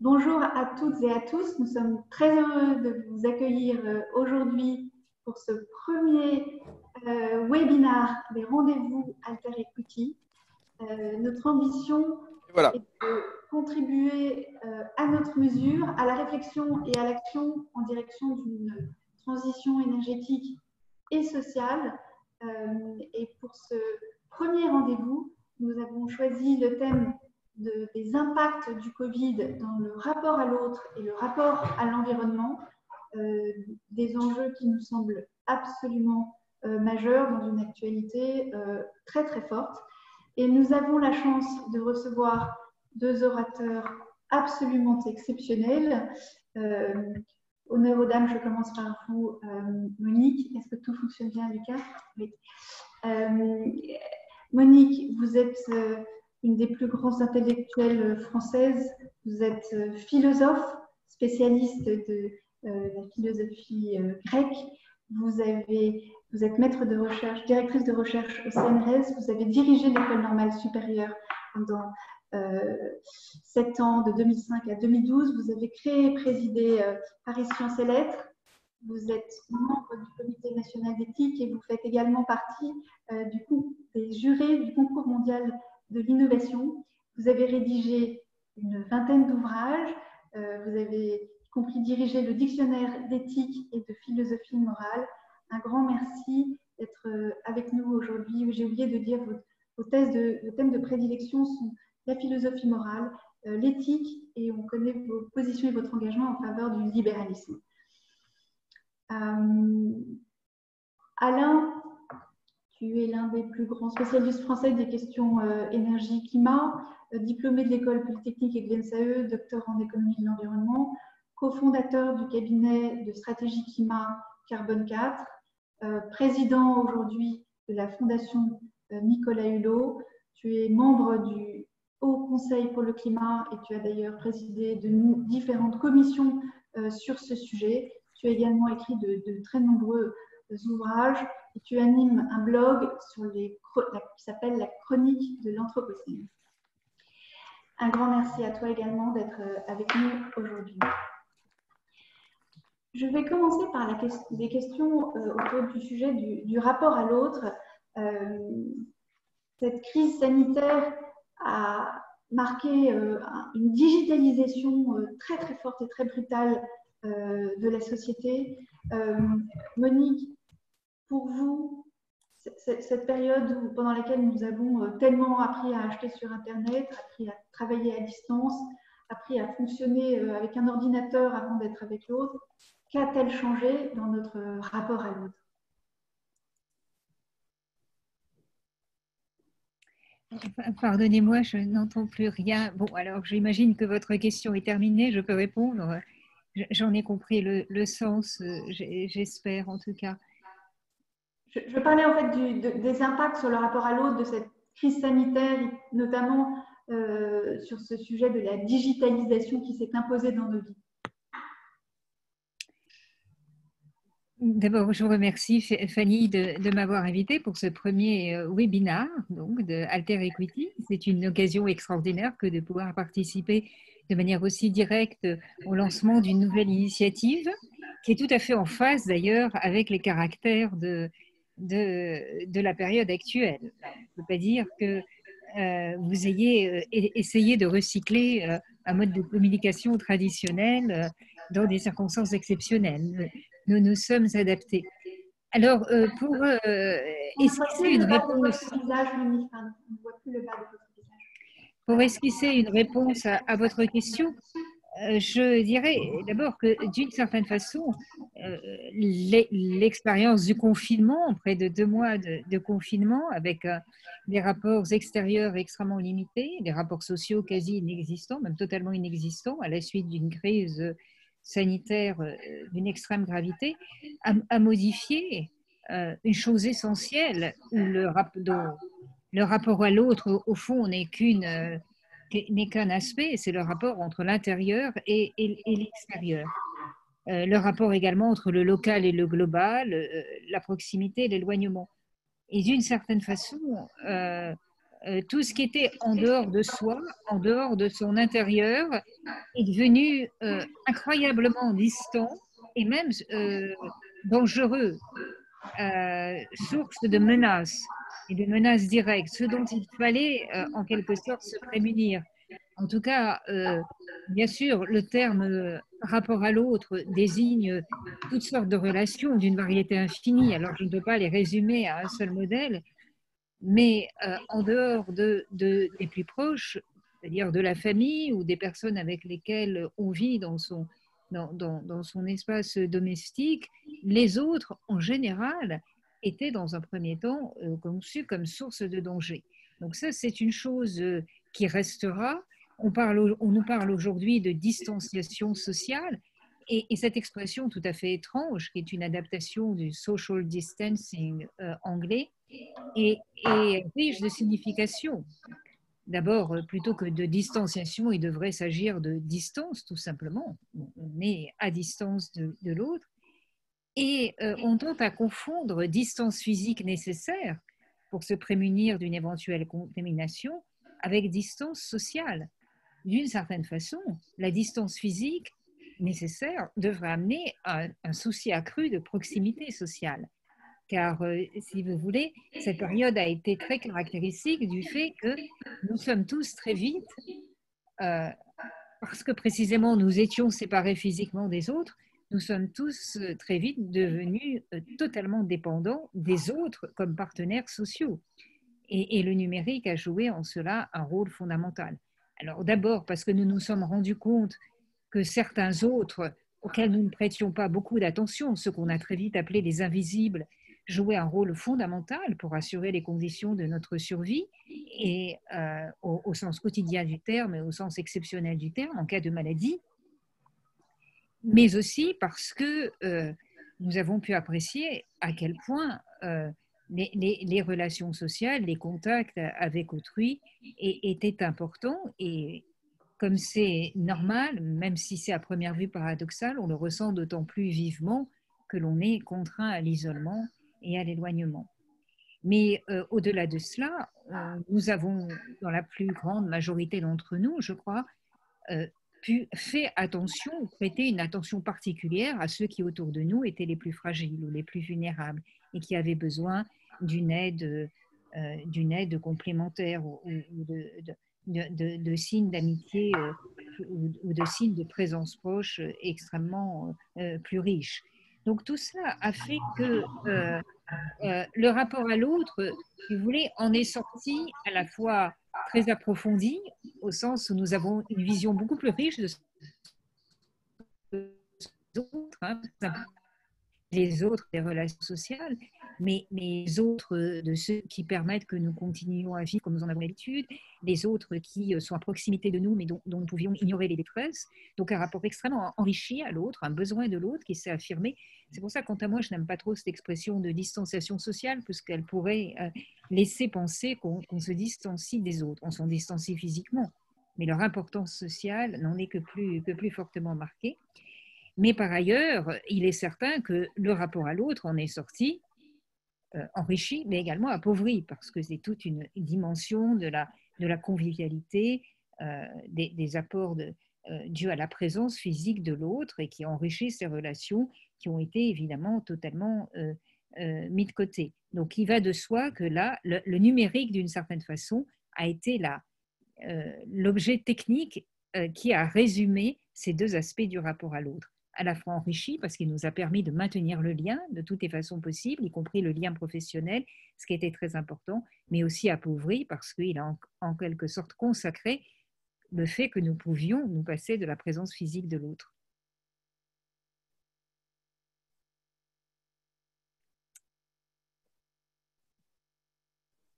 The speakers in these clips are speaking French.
Bonjour à toutes et à tous. Nous sommes très heureux de vous accueillir aujourd'hui pour ce premier webinaire des rendez-vous Alter Equity. Notre ambition Voilà. est de contribuer à notre mesure à la réflexion et à l'action en direction d'une transition énergétique et sociale. Et pour ce premier rendez-vous, nous avons choisi le thème des impacts du Covid dans le rapport à l'autre et le rapport à l'environnement, des enjeux qui nous semblent absolument majeurs dans une actualité très très forte. Et nous avons la chance de recevoir deux orateurs absolument exceptionnels. Honneur aux dames, je commence par vous, Monique. Est-ce que tout fonctionne bien, Lucas? Oui. Monique, vous êtes une des plus grandes intellectuelles françaises. Vous êtes philosophe, spécialiste de la philosophie grecque. Vous êtes maître de recherche, directrice de recherche au CNRS. Vous avez dirigé l'École normale supérieure pendant 7 ans, de 2005 à 2012. Vous avez créé et présidé Paris Sciences et Lettres. Vous êtes membre du Comité national d'éthique et vous faites également partie des jurés du concours mondial de l'innovation. Vous avez rédigé une vingtaine d'ouvrages. Vous avez y compris dirigé le dictionnaire d'éthique et de philosophie morale. Un grand merci d'être avec nous aujourd'hui. J'ai oublié de dire vos thèmes de prédilection sont la philosophie morale, l'éthique, et on connaît vos positions et votre engagement en faveur du libéralisme. Alain, tu es l'un des plus grands spécialistes français des questions énergie-climat, diplômé de l'école polytechnique et de l'ENSAE, docteur en économie de l'environnement, cofondateur du cabinet de stratégie climat Carbone 4, président aujourd'hui de la fondation Nicolas Hulot. Tu es membre du Haut Conseil pour le climat et tu as d'ailleurs présidé de différentes commissions sur ce sujet. Tu as également écrit de très nombreux ouvrages et tu animes un blog qui s'appelle La Chronique de l'Anthropocène. Un grand merci à toi également d'être avec nous aujourd'hui. Je vais commencer par des questions autour du sujet du rapport à l'autre. Cette crise sanitaire a marqué une digitalisation très très forte et très brutale de la société. Monique, pour vous, cette période pendant laquelle nous avons tellement appris à acheter sur Internet, appris à travailler à distance, appris à fonctionner avec un ordinateur avant d'être avec l'autre, qu'a-t-elle changé dans notre rapport à l'autre? Pardonnez-moi, je n'entends plus rien. Bon, alors j'imagine que votre question est terminée, je peux répondre. J'en ai compris le sens, j'espère en tout cas. Je parlais en fait des impacts sur le rapport à l'autre de cette crise sanitaire, notamment sur ce sujet de la digitalisation qui s'est imposée dans nos vies. D'abord, je vous remercie Fanny de m'avoir invitée pour ce premier webinaire donc, de Alter Equity. C'est une occasion extraordinaire que de pouvoir participer de manière aussi directe au lancement d'une nouvelle initiative qui est tout à fait en phase d'ailleurs avec les caractères de la période actuelle. On ne peut pas dire que vous ayez essayé de recycler un mode de communication traditionnel dans des circonstances exceptionnelles. Nous nous sommes adaptés. Alors, pour esquisser une réponse... Pour esquisser une réponse à votre question, je dirais d'abord que d'une certaine façon, l'expérience du confinement, près de 2 mois de confinement, avec des rapports extérieurs extrêmement limités, des rapports sociaux quasi inexistants, même totalement inexistants, à la suite d'une crise sanitaire d'une extrême gravité, a modifié une chose essentielle, où le rapport à l'autre, au fond, n'est qu'un aspect, c'est le rapport entre l'intérieur et l'extérieur. Le rapport également entre le local et le global, la proximité et l'éloignement. Et d'une certaine façon, tout ce qui était en dehors de soi, en dehors de son intérieur, est devenu incroyablement distant et même dangereux, source de menaces et de menaces directes, ce dont il fallait en quelque sorte se prémunir. En tout cas, bien sûr, le terme rapport à l'autre désigne toutes sortes de relations d'une variété infinie. Alors, je ne peux pas les résumer à un seul modèle, mais en dehors des plus proches, c'est-à-dire de la famille ou des personnes avec lesquelles on vit dans son espace domestique, les autres, en général, étaient dans un premier temps conçus comme source de danger. Donc ça, c'est une chose qui restera. On nous parle aujourd'hui de distanciation sociale, et cette expression tout à fait étrange, qui est une adaptation du social distancing anglais, est riche de signification. D'abord, plutôt que de distanciation, il devrait s'agir de distance, tout simplement. On est à distance de l'autre. Et on tente à confondre distance physique nécessaire pour se prémunir d'une éventuelle contamination avec distance sociale. D'une certaine façon, la distance physique nécessaire devrait amener à un souci accru de proximité sociale. Car, si vous voulez, cette période a été très caractéristique du fait que nous sommes tous très vite, parce que précisément nous étions séparés physiquement des autres, nous sommes tous très vite devenus totalement dépendants des autres comme partenaires sociaux. Et le numérique a joué en cela un rôle fondamental. Alors d'abord parce que nous nous sommes rendus compte que certains autres, auxquels nous ne prêtions pas beaucoup d'attention, ceux qu'on a très vite appelés les invisibles, jouaient un rôle fondamental pour assurer les conditions de notre survie, et au sens quotidien du terme et au sens exceptionnel du terme, en cas de maladie, mais aussi parce que nous avons pu apprécier à quel point les relations sociales, les contacts avec autrui étaient importants, et comme c'est normal, même si c'est à première vue paradoxal, on le ressent d'autant plus vivement que l'on est contraint à l'isolement et à l'éloignement. Mais au-delà de cela, nous avons, dans la plus grande majorité d'entre nous, je crois, fait attention, prêter une attention particulière à ceux qui autour de nous étaient les plus fragiles ou les plus vulnérables et qui avaient besoin d'une aide complémentaire ou de signes d'amitié ou de signes de présence proche extrêmement plus riches. Donc tout cela a fait que le rapport à l'autre, si vous voulez, en est sorti à la fois très approfondi, au sens où nous avons une vision beaucoup plus riche de autres, hein, les autres des relations sociales, mais les autres de ceux qui permettent que nous continuions à vivre comme nous en avons l'habitude, les autres qui sont à proximité de nous, mais dont nous pouvions ignorer les détresses. Donc un rapport extrêmement enrichi à l'autre, un besoin de l'autre qui s'est affirmé. C'est pour ça, quant à moi, je n'aime pas trop cette expression de distanciation sociale, puisqu'elle pourrait laisser penser qu'on se distancie des autres. On s'en distancie physiquement, mais leur importance sociale n'en est que plus fortement marquée. Mais par ailleurs, il est certain que le rapport à l'autre en est sorti enrichi, mais également appauvri, parce que c'est toute une dimension de la convivialité, des apports dus à la présence physique de l'autre et qui enrichit ces relations qui ont été évidemment totalement mis de côté. Donc il va de soi que là, le numérique, d'une certaine façon, a été l'objet technique qui a résumé ces deux aspects du rapport à l'autre, à la fois enrichi parce qu'il nous a permis de maintenir le lien de toutes les façons possibles, y compris le lien professionnel, ce qui était très important, mais aussi appauvri parce qu'il a en quelque sorte consacré le fait que nous pouvions nous passer de la présence physique de l'autre.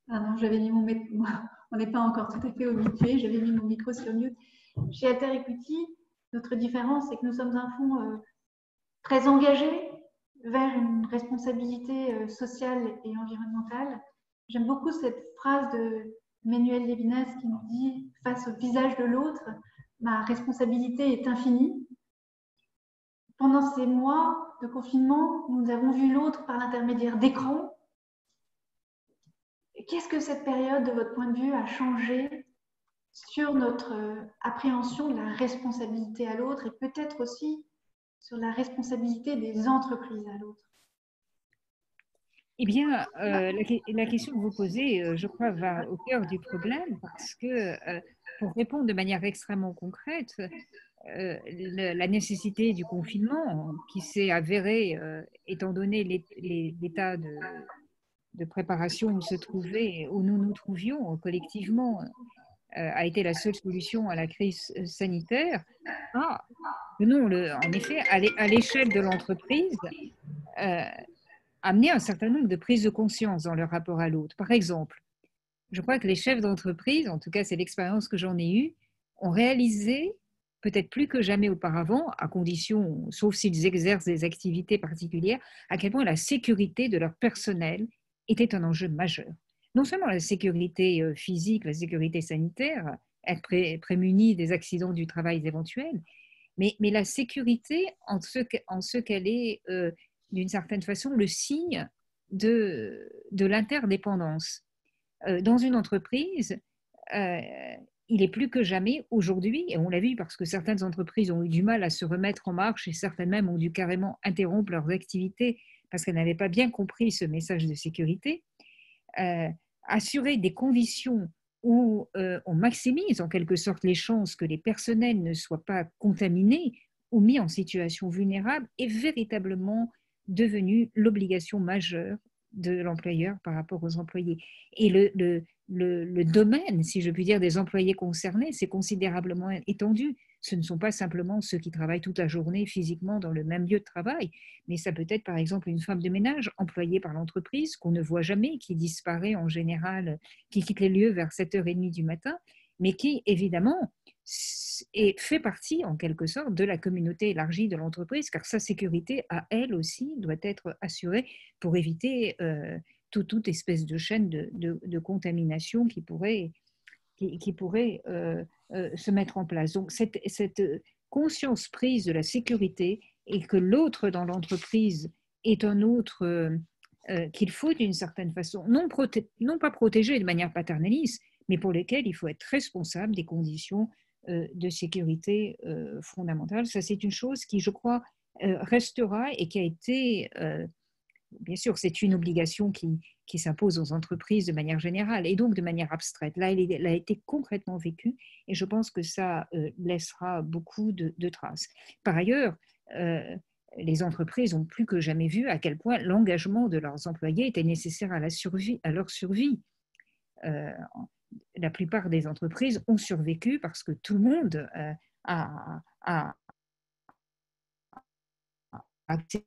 Pardon, j'avais mis on n'est pas encore tout à fait habitué, j'avais mis mon micro sur mute. Chez Alter Equity, notre différence, c'est que nous sommes un fonds très engagé vers une responsabilité sociale et environnementale. J'aime beaucoup cette phrase de Manuel Levinas qui nous dit « Face au visage de l'autre, ma responsabilité est infinie ». Pendant ces mois de confinement, nous avons vu l'autre par l'intermédiaire d'écrans qu'est-ce que cette période, de votre point de vue, a changé sur notre appréhension de la responsabilité à l'autre et peut-être aussi sur la responsabilité des entreprises à l'autre? Eh bien, la question que vous posez, je crois, va au cœur du problème parce que, pour répondre de manière extrêmement concrète, la nécessité du confinement qui s'est avérée, étant donné l'état de préparation où se trouvait, où nous nous trouvions collectivement, a été la seule solution à la crise sanitaire. Ah, en effet, à l'échelle de l'entreprise, euh, amener un certain nombre de prises de conscience dans leur rapport à l'autre. Par exemple, je crois que les chefs d'entreprise, en tout cas c'est l'expérience que j'en ai eue, ont réalisé, peut-être plus que jamais auparavant, à condition, sauf s'ils exercent des activités particulières, à quel point la sécurité de leur personnel était un enjeu majeur. Non seulement la sécurité physique, la sécurité sanitaire, être prémuni des accidents du travail éventuels, mais la sécurité en ce qu'elle est, d'une certaine façon, le signe de l'interdépendance. Dans une entreprise, euh, il est plus que jamais aujourd'hui, et on l'a vu parce que certaines entreprises ont eu du mal à se remettre en marche et certaines même ont dû carrément interrompre leurs activités parce qu'elles n'avaient pas bien compris ce message de sécurité, euh, assurer des conditions où on maximise en quelque sorte les chances que les personnels ne soient pas contaminés ou mis en situation vulnérable est véritablement devenu l'obligation majeure de l'employeur par rapport aux employés. Et le domaine, si je puis dire, des employés concernés, c'est considérablement étendu. Ce ne sont pas simplement ceux qui travaillent toute la journée physiquement dans le même lieu de travail, mais ça peut être par exemple une femme de ménage employée par l'entreprise qu'on ne voit jamais, qui disparaît en général, qui quitte les lieux vers 7h30 du matin, mais qui évidemment fait partie en quelque sorte de la communauté élargie de l'entreprise, car sa sécurité à elle aussi doit être assurée pour éviter toute espèce de chaîne de contamination qui pourrait se mettre en place. Donc cette conscience prise de la sécurité et que l'autre dans l'entreprise est un autre qu'il faut d'une certaine façon, non pas protéger de manière paternaliste, mais pour lesquels il faut être responsable des conditions de sécurité fondamentales. Ça, c'est une chose qui, je crois, restera et qui a été, bien sûr, c'est une obligation qui s'impose aux entreprises de manière générale et donc de manière abstraite. Là, elle a été concrètement vécue et je pense que ça laissera beaucoup de traces. Par ailleurs, les entreprises ont plus que jamais vu à quel point l'engagement de leurs employés était nécessaire à leur survie. Euh, la plupart des entreprises ont survécu parce que tout le monde a accès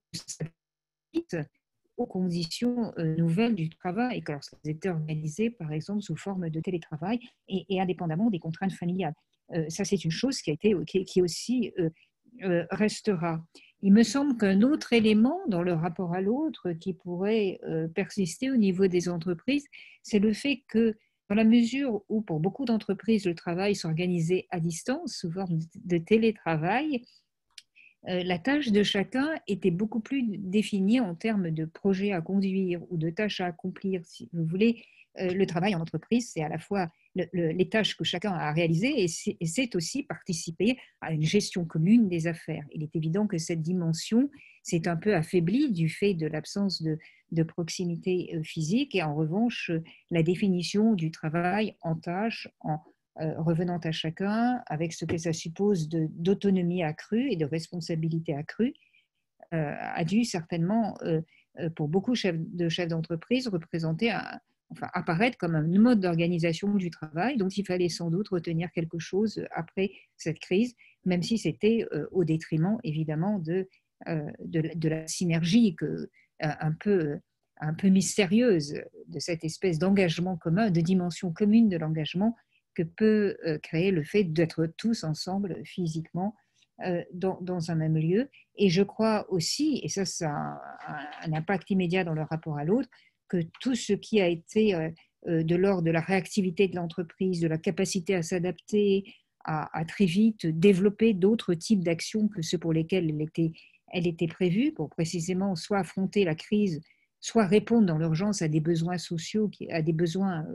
aux conditions nouvelles du travail, que lorsqu'elles étaient organisées, par exemple, sous forme de télétravail et indépendamment des contraintes familiales. Ça, c'est une chose qui aussi restera. Il me semble qu'un autre élément dans le rapport à l'autre qui pourrait persister au niveau des entreprises, c'est le fait que dans la mesure où pour beaucoup d'entreprises le travail s'organisait à distance sous forme de télétravail, la tâche de chacun était beaucoup plus définie en termes de projets à conduire ou de tâches à accomplir. Si vous voulez, le travail en entreprise, c'est à la fois les tâches que chacun a à réaliser et c'est aussi participer à une gestion commune des affaires. Il est évident que cette dimension s'est un peu affaiblie du fait de l'absence de proximité physique et en revanche, la définition du travail en tâches, en revenant à chacun, avec ce que ça suppose d'autonomie accrue et de responsabilité accrue, a dû certainement, pour beaucoup de chefs d'entreprise, apparaître comme un mode d'organisation du travail dont il fallait sans doute retenir quelque chose après cette crise, même si c'était au détriment évidemment de la synergie un peu mystérieuse de cette espèce d'engagement commun, de dimension commune de l'engagement que peut créer le fait d'être tous ensemble physiquement dans un même lieu. Et je crois aussi, et ça a un impact immédiat dans le rapport à l'autre, que tout ce qui a été de l'ordre de la réactivité de l'entreprise, de la capacité à s'adapter, à très vite développer d'autres types d'actions que ceux pour lesquels elle était prévue, pour précisément soit affronter la crise soit répondre dans l'urgence à des besoins sociaux, à des besoins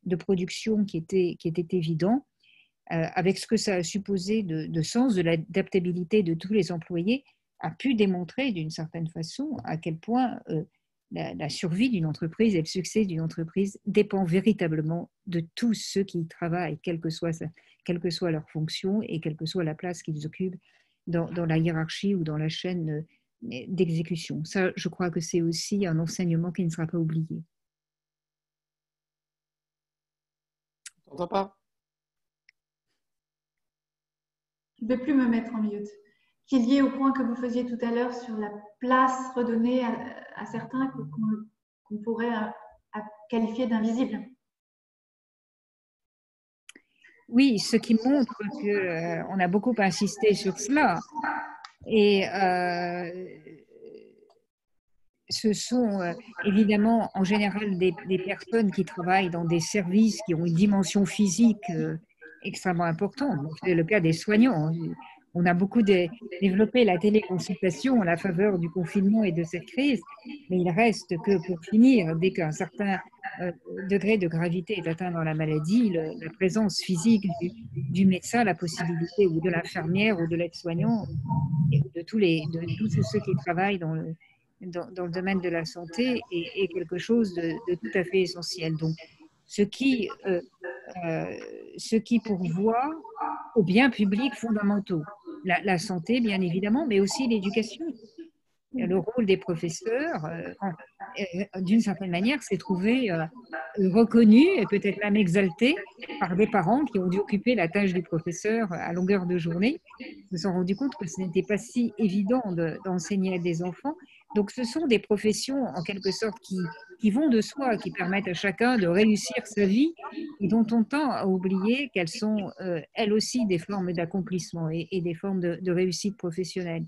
de production qui étaient évidents, avec ce que ça a supposé de sens, de l'adaptabilité de tous les employés, a pu démontrer d'une certaine façon à quel point la survie d'une entreprise et le succès d'une entreprise dépend véritablement de tous ceux qui y travaillent, quelle que soit leur fonction et quelle que soit la place qu'ils occupent dans la hiérarchie ou dans la chaîne d'exécution. Ça, je crois que c'est aussi un enseignement qui ne sera pas oublié. On t'entend pas? Je ne vais plus me mettre en mute. Qui est lié au point que vous faisiez tout à l'heure sur la place redonnée à certains qu'on pourrait qualifier d'invisibles. Oui, ce qui montre qu'on a beaucoup insisté sur cela. Et ce sont évidemment en général des personnes qui travaillent dans des services qui ont une dimension physique extrêmement importante. C'est le cas des soignants. On a beaucoup développé la téléconsultation à la faveur du confinement et de cette crise, mais il reste que pour finir, dès qu'un certain degré de gravité est atteint dans la maladie, la présence physique du médecin, la possibilité ou de l'infirmière ou de l'aide-soignant, de tous ceux qui travaillent dans le domaine de la santé est quelque chose de tout à fait essentiel. Donc, ce qui pourvoit aux biens publics fondamentaux. La santé, bien évidemment, mais aussi l'éducation. Le rôle des professeurs, d'une certaine manière, s'est trouvé reconnu et peut-être même exalté par des parents qui ont dû occuper la tâche du professeur à longueur de journée. Ils se sont rendus compte que ce n'était pas si évident d'enseigner à des enfants. Donc, ce sont des professions, en quelque sorte, qui vont de soi, qui permettent à chacun de réussir sa vie et dont on tend à oublier qu'elles sont, elles aussi, des formes d'accomplissement et des formes de réussite professionnelle.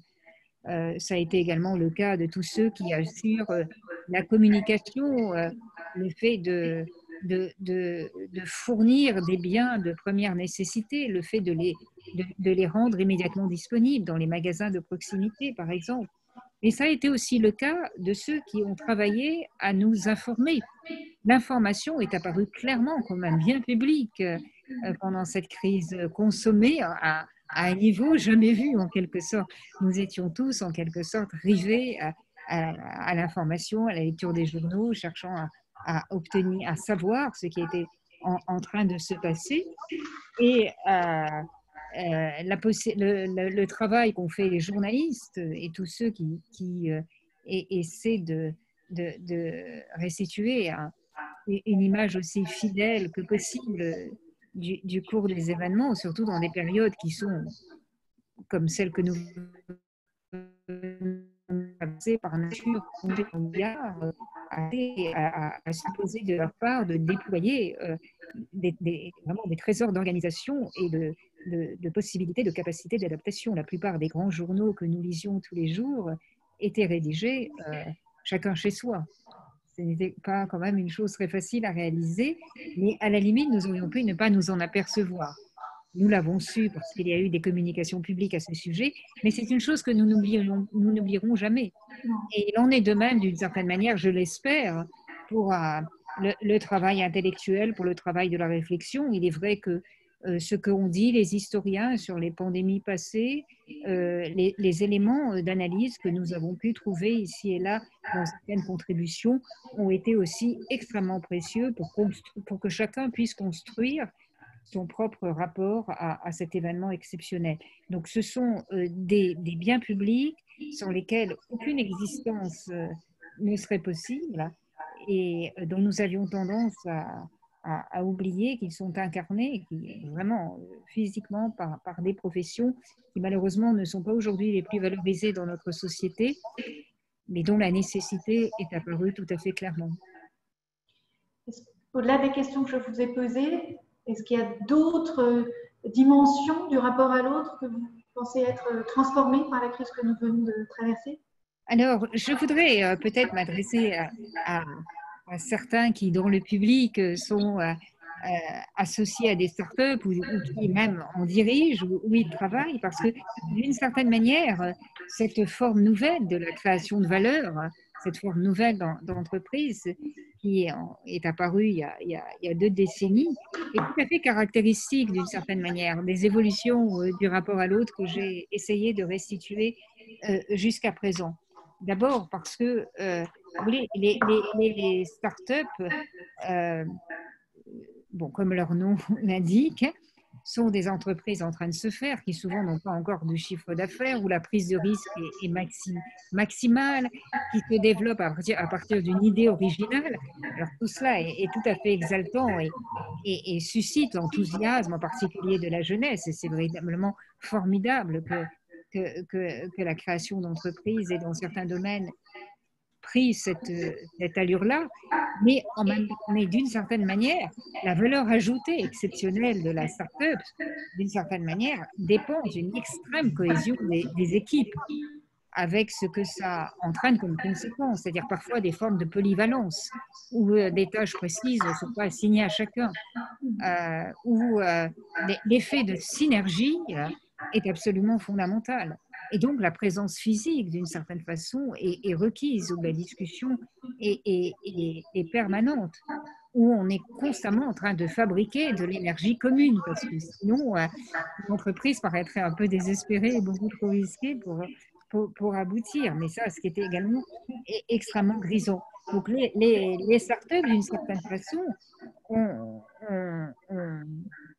Ça a été également le cas de tous ceux qui assurent la communication, le fait de fournir des biens de première nécessité, le fait de les rendre immédiatement disponibles dans les magasins de proximité, par exemple. Et ça a été aussi le cas de ceux qui ont travaillé à nous informer. L'information est apparue clairement comme un bien public pendant cette crise, consommée à un niveau jamais vu en quelque sorte. Nous étions tous en quelque sorte rivés à l'information, à la lecture des journaux, cherchant à obtenir, à savoir ce qui était en train de se passer. Et le travail qu'ont fait les journalistes et tous ceux qui essaient de restituer une image aussi fidèle que possible du cours des événements, surtout dans des périodes qui sont comme celles que nous traversons par nature, à supposer de leur part de déployer vraiment des trésors d'organisation et de possibilités, de capacités d'adaptation. La plupart des grands journaux que nous lisions tous les jours étaient rédigés chacun chez soi. Ce n'était pas quand même une chose très facile à réaliser, mais à la limite, nous aurions pu ne pas nous en apercevoir. Nous l'avons su parce qu'il y a eu des communications publiques à ce sujet, mais c'est une chose que nous n'oublierons jamais. Et il en est de même, d'une certaine manière, je l'espère, pour le travail intellectuel, pour le travail de la réflexion. Il est vrai que ce qu'ont dit les historiens sur les pandémies passées, les éléments d'analyse que nous avons pu trouver ici et là dans certaines contributions ont été aussi extrêmement précieux pour que chacun puisse construire son propre rapport à cet événement exceptionnel. Donc ce sont des biens publics sans lesquels aucune existence ne serait possible et dont nous avions tendance à oublier qu'ils sont incarnés vraiment physiquement par des professions qui malheureusement ne sont pas aujourd'hui les plus valorisées dans notre société, mais dont la nécessité est apparue tout à fait clairement. Au-delà des questions que je vous ai posées, est-ce qu'il y a d'autres dimensions du rapport à l'autre que vous pensez être transformées par la crise que nous venons de traverser? Alors, je voudrais peut-être m'adresser à certains qui, dans le public, sont associés à des startups ou qui même en dirigent ou ils travaillent parce que d'une certaine manière, cette forme nouvelle de la création de valeur, cette forme nouvelle d'entreprise qui est apparue il y a 2 décennies est tout à fait caractéristique d'une certaine manière des évolutions du rapport à l'autre que j'ai essayé de restituer jusqu'à présent. D'abord parce que vous voulez, les startups, euh, bon, comme leur nom l'indique, sont des entreprises en train de se faire qui souvent n'ont pas encore de chiffre d'affaires, où la prise de risque est maximale, qui se développe à partir d'une idée originale. Alors tout cela est tout à fait exaltant et suscite l'enthousiasme, en particulier de la jeunesse. Et c'est véritablement formidable que la création d'entreprises ait dans certains domaines pris cette allure-là, mais d'une certaine manière, la valeur ajoutée exceptionnelle de la start-up, d'une certaine manière, dépend d'une extrême cohésion des équipes, avec ce que ça entraîne comme conséquence, c'est-à-dire parfois des formes de polyvalence, où des tâches précises ne sont pas assignées à chacun, où l'effet de synergie est absolument fondamental. Et donc, la présence physique, d'une certaine façon, est requise, où la discussion est permanente, où on est constamment en train de fabriquer de l'énergie commune, parce que sinon, l'entreprise paraîtrait un peu désespérée et beaucoup trop risquée pour aboutir. Mais ça, ce qui était également extrêmement grisant. Donc, les startups, d'une certaine façon,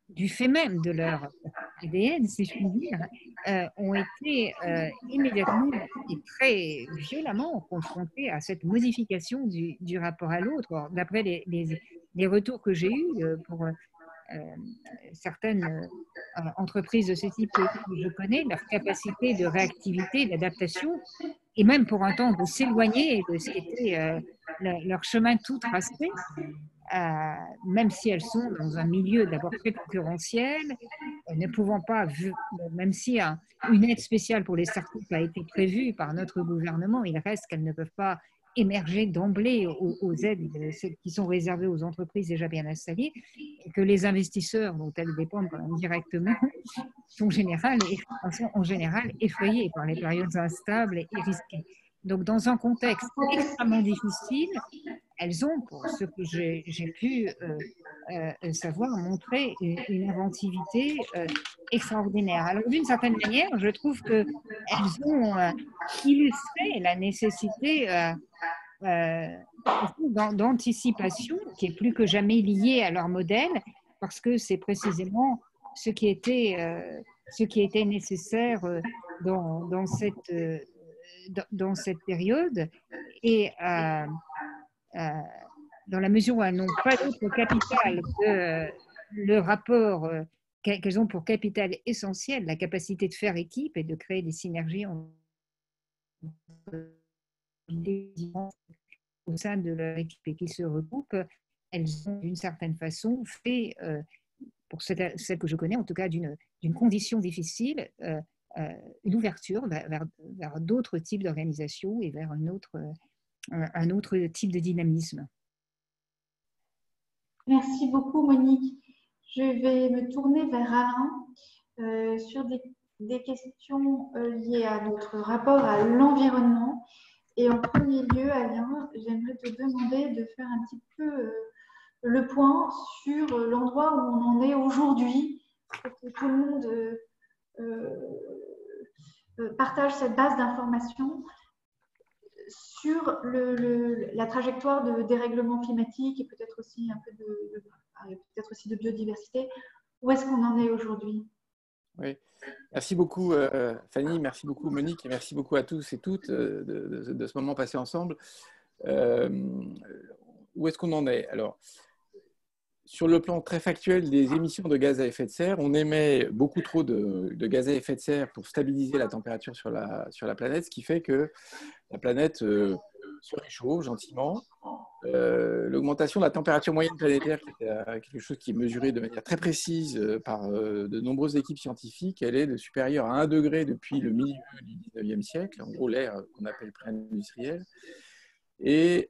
du fait même de leur ADN, si je puis dire, ont été immédiatement et très violemment confrontés à cette modification du rapport à l'autre. D'après les retours que j'ai eus pour certaines entreprises de ce type que je connais, leur capacité de réactivité, d'adaptation, et même pour un temps de s'éloigner de ce qui était leur chemin tout tracé, même si elles sont dans un milieu d'abord très concurrentiel, ne pouvant pas, même si une aide spéciale pour les startups a été prévue par notre gouvernement, il reste qu'elles ne peuvent pas émerger d'emblée aux aides qui sont réservées aux entreprises déjà bien installées, et que les investisseurs dont elles dépendent quand même directement sont en général effrayés par les périodes instables et risquées. Donc, dans un contexte extrêmement difficile, elles ont, pour ce que j'ai pu savoir, montré une inventivité extraordinaire. Alors, d'une certaine manière, je trouve qu'elles ont illustré la nécessité d'anticipation qui est plus que jamais liée à leur modèle, parce que c'est précisément ce qui était nécessaire dans cette période. Et dans la mesure où elles n'ont pas d'autre capital que le rapport qu'elles ont pour capital essentiel, la capacité de faire équipe et de créer des synergies au sein de leur équipe et qui se regroupent, elles ont d'une certaine façon fait, pour celles que je connais en tout cas, d'une condition difficile, une ouverture vers d'autres types d'organisations et vers un autre type de dynamisme. Merci beaucoup, Monique. Je vais me tourner vers Alain sur des questions liées à notre rapport à l'environnement. Et en premier lieu, Alain, j'aimerais te demander de faire un petit peu le point sur l'endroit où on en est aujourd'hui, pour que tout le monde partage cette base d'informations sur la trajectoire de dérèglement climatique et peut-être aussi un peu peut-être aussi de biodiversité. Où est-ce qu'on en est aujourd'hui? Oui, merci beaucoup Fanny, merci beaucoup Monique et merci beaucoup à tous et toutes de ce moment passé ensemble. Où est-ce qu'on en est? Alors, sur le plan très factuel des émissions de gaz à effet de serre, on émet beaucoup trop de gaz à effet de serre pour stabiliser la température sur la planète, ce qui fait que la planète se réchauffe gentiment. L'augmentation de la température moyenne planétaire, qui est quelque chose qui est mesuré de manière très précise par de nombreuses équipes scientifiques, elle est supérieure à 1 degré depuis le milieu du 19e siècle, en gros l'ère qu'on appelle pré-industrielle. Et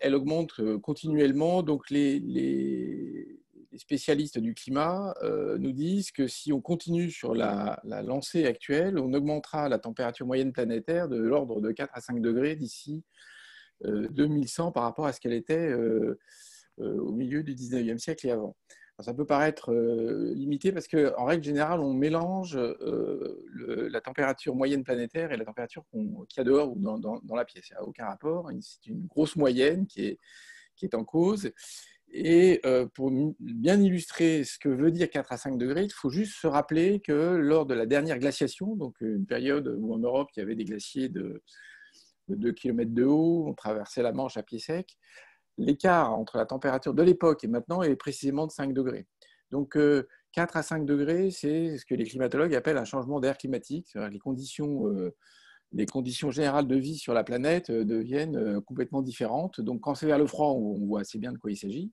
elle augmente continuellement. Donc les spécialistes du climat nous disent que si on continue sur la lancée actuelle, on augmentera la température moyenne planétaire de l'ordre de 4 à 5 degrés d'ici 2100 par rapport à ce qu'elle était au milieu du 19e siècle et avant. Alors, ça peut paraître limité parce qu'en règle générale, on mélange la température moyenne planétaire et la température qu'il y a dehors ou dans la pièce. Il n'y a aucun rapport. C'est une grosse moyenne qui est en cause. Et pour bien illustrer ce que veut dire 4 à 5 degrés, il faut juste se rappeler que lors de la dernière glaciation, donc une période où en Europe, il y avait des glaciers de 2 km de haut, on traversait la Manche à pied sec, l'écart entre la température de l'époque et maintenant est précisément de 5 degrés. Donc 4 à 5 degrés, c'est ce que les climatologues appellent un changement d'air climatique. Les conditions générales de vie sur la planète deviennent complètement différentes. Donc quand c'est vers le froid, on voit assez bien de quoi il s'agit.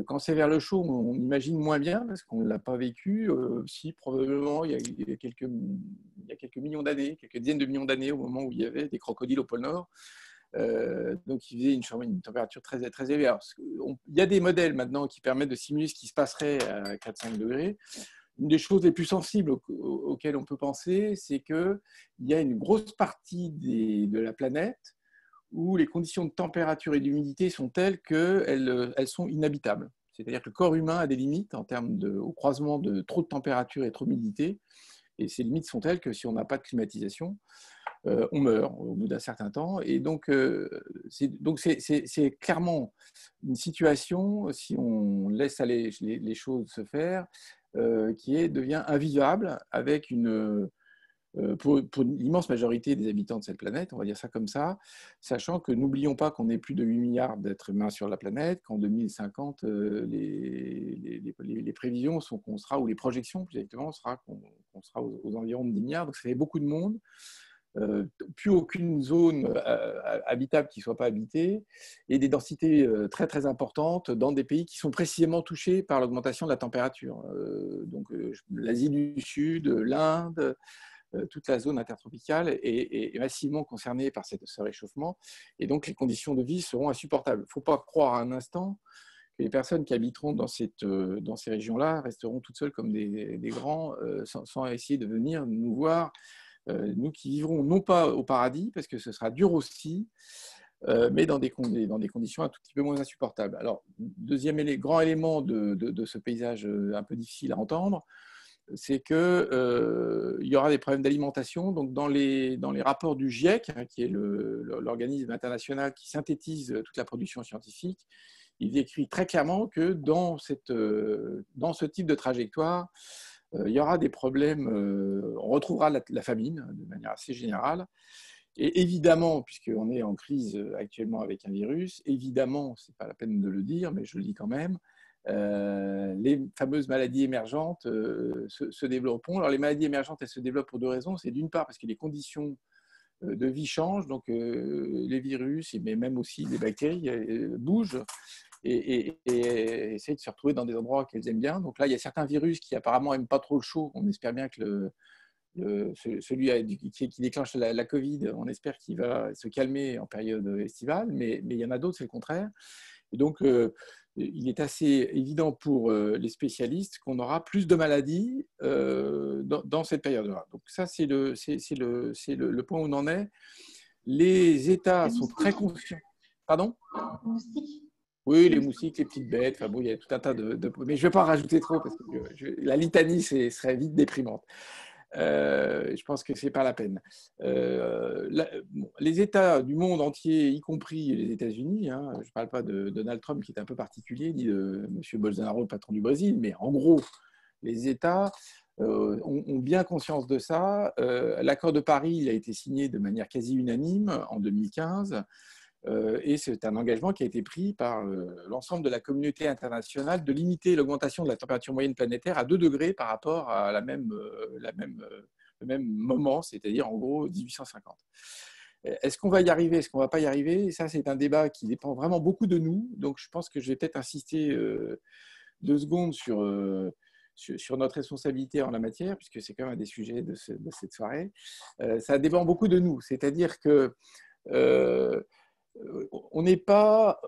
Quand c'est vers le chaud, on imagine moins bien parce qu'on ne l'a pas vécu. Si probablement il y a quelques millions d'années, quelques dizaines de millions d'années, au moment où il y avait des crocodiles au pôle Nord. Donc il faisait une température très, très élevée. Alors, il y a des modèles maintenant qui permettent de simuler ce qui se passerait à 4-5 degrés. Une des choses les plus sensibles auxquelles on peut penser, c'est qu'il y a une grosse partie de la planète où les conditions de température et d'humidité sont telles qu'elles sont inhabitables. C'est-à-dire que le corps humain a des limites au croisement de trop de température et trop d'humidité. Et ces limites sont telles que si on n'a pas de climatisation, on meurt au bout d'un certain temps. Et donc, c'est clairement une situation, si on laisse aller les choses se faire, qui devient invivable avec pour l'immense majorité des habitants de cette planète, on va dire ça comme ça, sachant que n'oublions pas qu'on est plus de 8 milliards d'êtres humains sur la planète, qu'en 2050, les prévisions sont qu'on sera, ou les projections plus exactement, qu'on sera aux environs de 10 milliards, donc ça fait beaucoup de monde. Plus aucune zone habitable qui ne soit pas habitée, et des densités très très importantes dans des pays qui sont précisément touchés par l'augmentation de la température. Donc l'Asie du Sud, l'Inde, toute la zone intertropicale est massivement concernée par ce réchauffement, et donc les conditions de vie seront insupportables. Il ne faut pas croire un instant que les personnes qui habiteront dans ces régions-là resteront toutes seules comme des grands, sans essayer de venir nous voir, nous qui vivrons non pas au paradis, parce que ce sera dur aussi, mais dans des conditions un tout petit peu moins insupportables. Alors, deuxième grand élément de ce paysage un peu difficile à entendre, c'est qu'il y aura des problèmes d'alimentation. Donc, dans les rapports du GIEC, qui est l'organisme international qui synthétise toute la production scientifique, il décrit très clairement que dans ce type de trajectoire, il y aura des problèmes, on retrouvera la famine de manière assez générale. Et évidemment, puisqu'on est en crise actuellement avec un virus, évidemment, ce n'est pas la peine de le dire, mais je le dis quand même, les fameuses maladies émergentes se développeront. Alors les maladies émergentes, elles se développent pour deux raisons. C'est d'une part parce que les conditions de vie changent, donc les virus, mais même aussi les bactéries bougent et essayent de se retrouver dans des endroits qu'elles aiment bien. Donc là, il y a certains virus qui apparemment n'aiment pas trop le chaud. On espère bien que celui qui déclenche la Covid, on espère qu'il va se calmer en période estivale, mais il y en a d'autres, c'est le contraire. Et donc, il est assez évident pour les spécialistes qu'on aura plus de maladies dans cette période-là. Donc ça, c'est le point où on en est. Les États sont très conscients. Pardon ? Moustiques. Oui, les moustiques, les petites bêtes, enfin bon, il y a tout un tas mais je ne vais pas en rajouter trop parce que la litanie serait vite déprimante. Je pense que ce n'est pas la peine. Les États du monde entier, y compris les États-Unis, hein, je ne parle pas de Donald Trump qui est un peu particulier, ni de M. Bolsonaro, le patron du Brésil, mais en gros, les États ont bien conscience de ça. L'accord de Paris il a été signé de manière quasi unanime en 2015. Et c'est un engagement qui a été pris par l'ensemble de la communauté internationale de limiter l'augmentation de la température moyenne planétaire à 2 degrés par rapport à le même moment, c'est-à-dire en gros 1850. Est-ce qu'on va y arriver? Est-ce qu'on ne va pas y arriver? Et ça, c'est un débat qui dépend vraiment beaucoup de nous. Donc, je pense que je vais peut-être insister 2 secondes sur notre responsabilité en la matière, puisque c'est quand même un des sujets de cette soirée. Ça dépend beaucoup de nous. C'est-à-dire que on n'est pas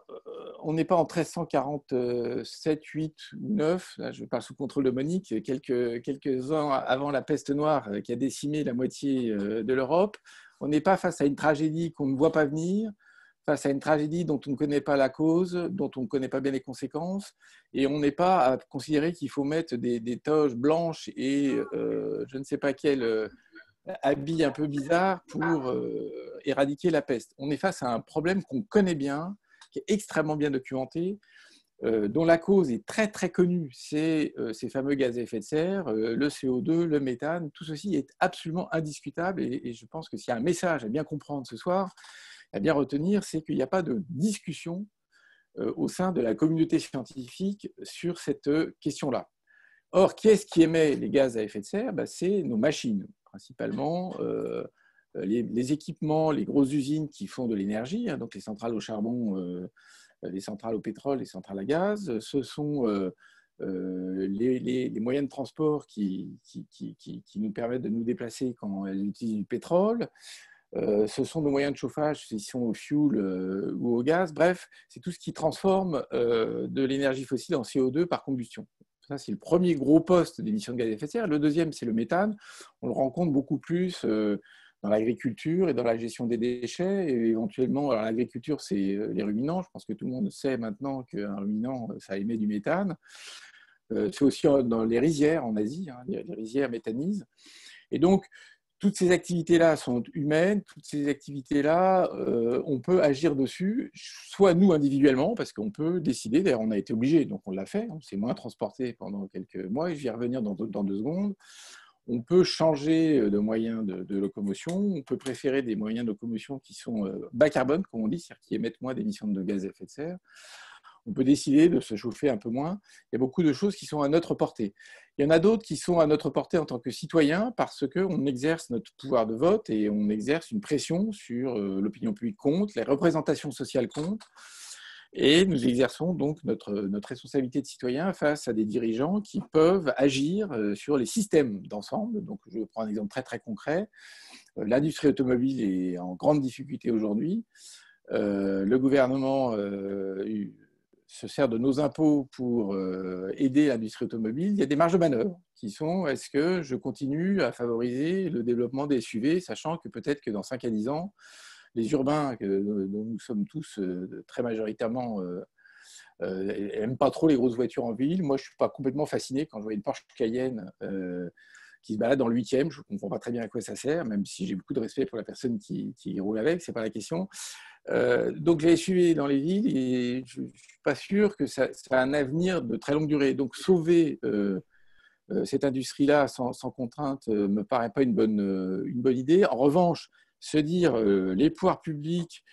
en 1347, 8 ou 9, là, je parle sous contrôle de Monique, quelques ans avant la peste noire qui a décimé la moitié de l'Europe. On n'est pas face à une tragédie qu'on ne voit pas venir, face à une tragédie dont on ne connaît pas la cause, dont on ne connaît pas bien les conséquences, et on n'est pas à considérer qu'il faut mettre des toges blanches et je ne sais pas quel habit un peu bizarre pour éradiquer la peste. On est face à un problème qu'on connaît bien, qui est extrêmement bien documenté, dont la cause est très très connue, c'est ces fameux gaz à effet de serre, le CO2, le méthane, tout ceci est absolument indiscutable et je pense que s'il y a un message à bien comprendre ce soir, à bien retenir, c'est qu'il n'y a pas de discussion au sein de la communauté scientifique sur cette question-là. Or, qui est-ce qui émet les gaz à effet de serre? C'est nos machines, principalement les équipements, les grosses usines qui font de l'énergie, hein, donc les centrales au charbon, les centrales au pétrole, les centrales à gaz. Ce sont les moyens de transport qui nous permettent de nous déplacer quand elles utilisent du pétrole. Ce sont nos moyens de chauffage, s'ils sont au fioul ou au gaz. Bref, c'est tout ce qui transforme de l'énergie fossile en CO2 par combustion. Ça, c'est le premier gros poste d'émissions de gaz à effet de serre. Le deuxième, c'est le méthane. On le rencontre beaucoup plus dans l'agriculture et dans la gestion des déchets. Et éventuellement, l'agriculture, c'est les ruminants. Je pense que tout le monde sait maintenant qu'un ruminant, ça émet du méthane. C'est aussi dans les rizières en Asie. Hein, les rizières méthanisent. Et donc, toutes ces activités-là sont humaines, toutes ces activités-là, on peut agir dessus, soit nous individuellement, parce qu'on peut décider, d'ailleurs on a été obligé, donc on l'a fait, on s'est moins transporté pendant quelques mois, et je vais y revenir dans 2 secondes. On peut changer de moyens de locomotion, on peut préférer des moyens de locomotion qui sont bas carbone, comme on dit, c'est-à-dire qui émettent moins d'émissions de gaz à effet de serre. On peut décider de se chauffer un peu moins. Il y a beaucoup de choses qui sont à notre portée. Il y en a d'autres qui sont à notre portée en tant que citoyens parce qu'on exerce notre pouvoir de vote et on exerce une pression sur l'opinion publique compte, les représentations sociales comptent. Et nous exerçons donc notre responsabilité de citoyen face à des dirigeants qui peuvent agir sur les systèmes d'ensemble. Donc, je prends un exemple très très concret. L'industrie automobile est en grande difficulté aujourd'hui. Le gouvernement se sert de nos impôts pour aider l'industrie automobile. Il y a des marges de manœuvre qui sont, est-ce que je continue à favoriser le développement des SUV, sachant que peut-être que dans 5 à 10 ans, les urbains, dont nous sommes tous très majoritairement, n'aiment pas trop les grosses voitures en ville. Moi, je ne suis pas complètement fasciné quand je vois une Porsche Cayenne qui se balade dans le 8e. Je ne comprends pas très bien à quoi ça sert, même si j'ai beaucoup de respect pour la personne qui roule avec, ce n'est pas la question. Donc j'ai suivi dans les villes et je ne suis pas sûr que ça a un avenir de très longue durée. Donc sauver cette industrie-là sans contrainte ne me paraît pas une bonne idée. En revanche, se dire les pouvoirs publics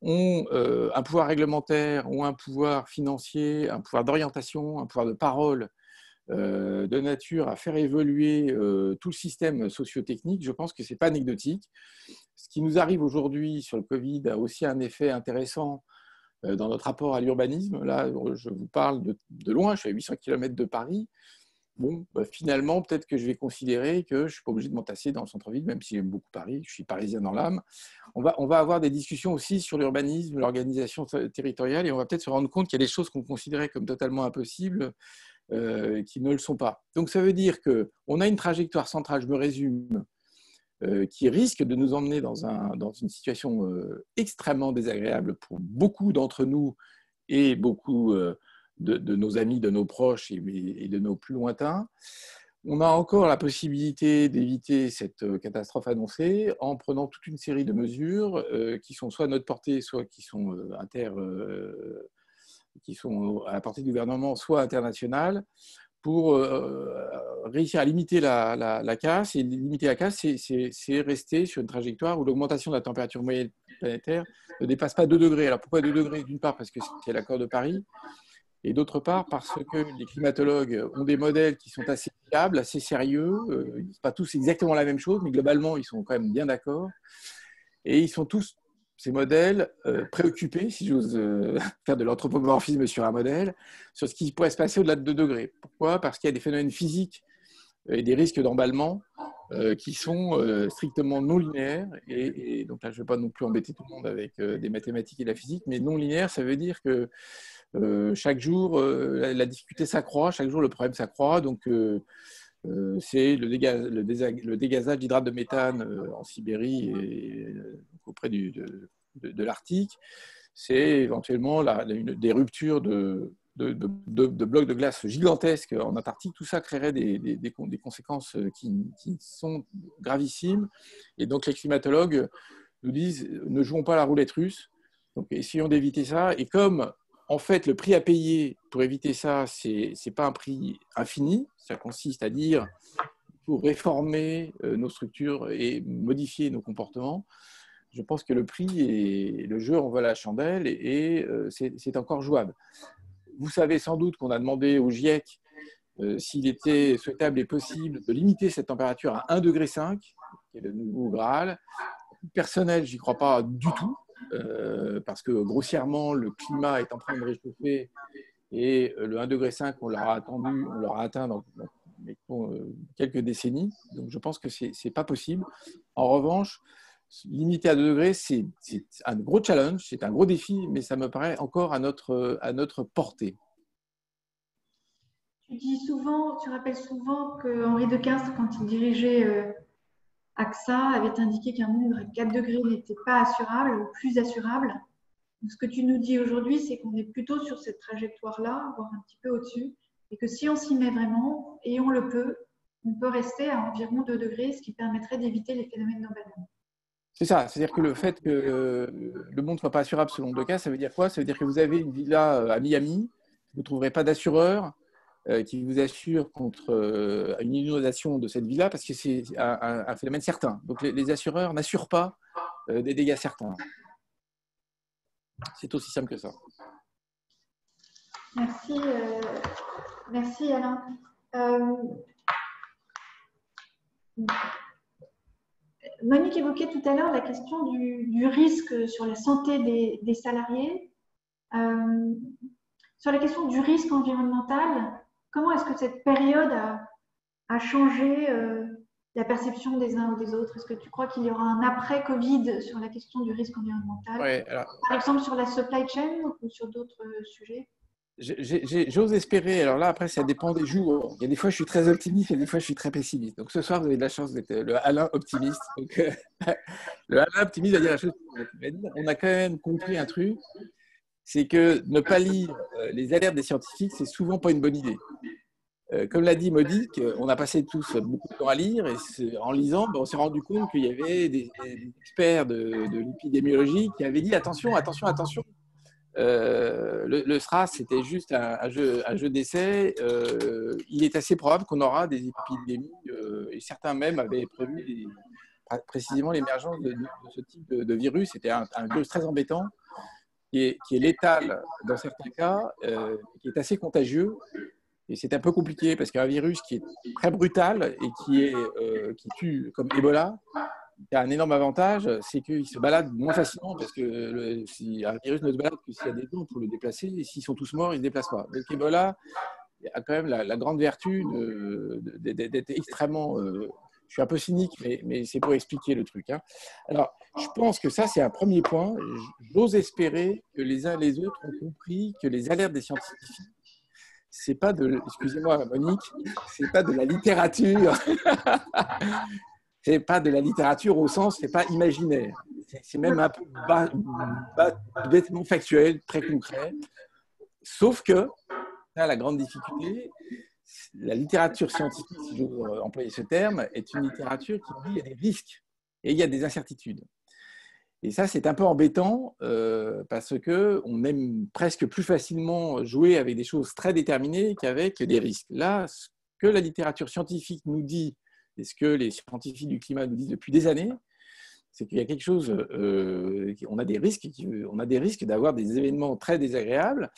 ont un pouvoir réglementaire, ont un pouvoir financier, un pouvoir d'orientation, un pouvoir de parole de nature à faire évoluer tout le système socio-technique, je pense que ce n'est pas anecdotique. Ce qui nous arrive aujourd'hui sur le Covid a aussi un effet intéressant dans notre rapport à l'urbanisme. Là, je vous parle de loin, je suis à 800 km de Paris. Bon, finalement, peut-être que je vais considérer que je ne suis pas obligé de m'entasser dans le centre-ville, même si j'aime beaucoup Paris, je suis parisien dans l'âme. On va avoir des discussions aussi sur l'urbanisme, l'organisation territoriale, et on va peut-être se rendre compte qu'il y a des choses qu'on considérait comme totalement impossibles, qui ne le sont pas. Donc ça veut dire qu'on a une trajectoire centrale, je me résume, qui risque de nous emmener dans une situation extrêmement désagréable pour beaucoup d'entre nous et beaucoup de nos amis, de nos proches et de nos plus lointains. On a encore la possibilité d'éviter cette catastrophe annoncée en prenant toute une série de mesures qui sont soit à notre portée, soit qui sont qui sont à la portée du gouvernement, soit internationales, pour réussir à limiter la casse. Et limiter la casse, c'est rester sur une trajectoire où l'augmentation de la température moyenne planétaire ne dépasse pas 2 degrés. Alors pourquoi 2 degrés? D'une part, parce que c'est l'accord de Paris, et d'autre part, parce que les climatologues ont des modèles qui sont assez fiables, assez sérieux. Ils ne disent pas tous exactement la même chose, mais globalement, ils sont quand même bien d'accord. Et ils sont tous, ces modèles, préoccupés, si j'ose faire de l'anthropomorphisme sur un modèle, sur ce qui pourrait se passer au-delà de 2 degrés. Pourquoi? Parce qu'il y a des phénomènes physiques et des risques d'emballement qui sont strictement non linéaires. Et donc là, je ne vais pas non plus embêter tout le monde avec des mathématiques et de la physique, mais non linéaire, ça veut dire que chaque jour, la difficulté s'accroît, chaque jour, le problème s'accroît. Donc, c'est le dégazage d'hydrates de méthane en Sibérie et auprès de l'Arctique. C'est éventuellement des ruptures de blocs de glace gigantesques en Antarctique. Tout ça créerait des conséquences qui sont gravissimes. Et donc, les climatologues nous disent ne jouons pas la roulette russe. Donc, essayons d'éviter ça. Et comme, en fait, le prix à payer pour éviter ça, ce n'est pas un prix infini. Ça consiste à dire qu'il faut réformer nos structures et modifier nos comportements. Je pense que le prix et le jeu en vaut la chandelle et c'est encore jouable. Vous savez sans doute qu'on a demandé au GIEC s'il était souhaitable et possible de limiter cette température à 1,5 degré, qui est le nouveau Graal. Personnel, j'y crois pas du tout, parce que grossièrement, le climat est en train de réchauffer et le 1,5 degré, on l'aura atteint dans quelques décennies. Donc je pense que ce n'est pas possible. En revanche, limiter à 2 degrés, c'est un gros challenge, c'est un gros défi, mais ça me paraît encore à notre portée. Tu rappelles souvent que Henri de Castries, quand il dirigeait AXA, avait indiqué qu'un monde à 4 degrés n'était pas assurable ou plus assurable. Donc, ce que tu nous dis aujourd'hui, c'est qu'on est plutôt sur cette trajectoire-là, voire un petit peu au-dessus, et que si on s'y met vraiment, et on le peut, on peut rester à environ 2 degrés, ce qui permettrait d'éviter les phénomènes d'emballement. C'est ça, c'est-à-dire que le fait que le monde ne soit pas assurable selon le cas, ça veut dire quoi? Ça veut dire que vous avez une villa à Miami, vous ne trouverez pas d'assureur qui vous assure contre une inondation de cette villa parce que c'est un phénomène certain. Donc les assureurs n'assurent pas des dégâts certains. C'est aussi simple que ça. Merci Alain. Monique évoquait tout à l'heure la question du risque sur la santé des salariés. Sur la question du risque environnemental, comment est-ce que cette période a changé la perception des uns ou des autres? Est-ce que tu crois qu'il y aura un après-Covid sur la question du risque environnemental? Ouais, par exemple sur la supply chain ou sur d'autres sujets? J'ose espérer. Alors là, après, ça dépend des jours. Il y a des fois, je suis très optimiste et des fois, je suis très pessimiste. Donc ce soir, vous avez de la chance d'être le Alain optimiste. Donc, le Alain optimiste va dire la chose. On a quand même compris un truc, c'est que ne pas lire les alertes des scientifiques, c'est souvent pas une bonne idée. Comme l'a dit Monique, on a passé tous beaucoup de temps à lire et en lisant, on s'est rendu compte qu'il y avait des experts de l'épidémiologie qui avaient dit attention, attention, attention. Le SRAS, c'était juste un jeu d'essai. Il est assez probable qu'on aura des épidémies et certains même avaient prévu précisément l'émergence de ce type de virus. C'était un virus très embêtant qui est létal dans certains cas, qui est assez contagieux. Et c'est un peu compliqué parce qu'un virus qui est très brutal et qui tue comme Ebola, il y a un énorme avantage, c'est qu'il se balade moins facilement parce que si un virus ne se balade que s'il y a des gens pour le déplacer, et s'ils sont tous morts, ils ne se déplacent pas. Donc Ebola a quand même la grande vertu d'être extrêmement... je suis un peu cynique, mais c'est pour expliquer le truc. Hein. Alors, je pense que ça, c'est un premier point. J'ose espérer que les uns et les autres ont compris que les alertes des scientifiques, c'est pas excusez-moi Monique, c'est pas de la littérature. C'est pas de la littérature au sens, c'est pas imaginaire. C'est même un peu bêtement factuel, très concret. Sauf que, là, la grande difficulté, la littérature scientifique, si j'ose employer ce terme, est une littérature qui dit qu'il y a des risques et il y a des incertitudes. Et ça, c'est un peu embêtant parce qu'on aime presque plus facilement jouer avec des choses très déterminées qu'avec des risques. Là, ce que la littérature scientifique nous dit, et ce que les scientifiques du climat nous disent depuis des années, c'est qu'il y a quelque chose, on a des risques d'avoir des événements très désagréables,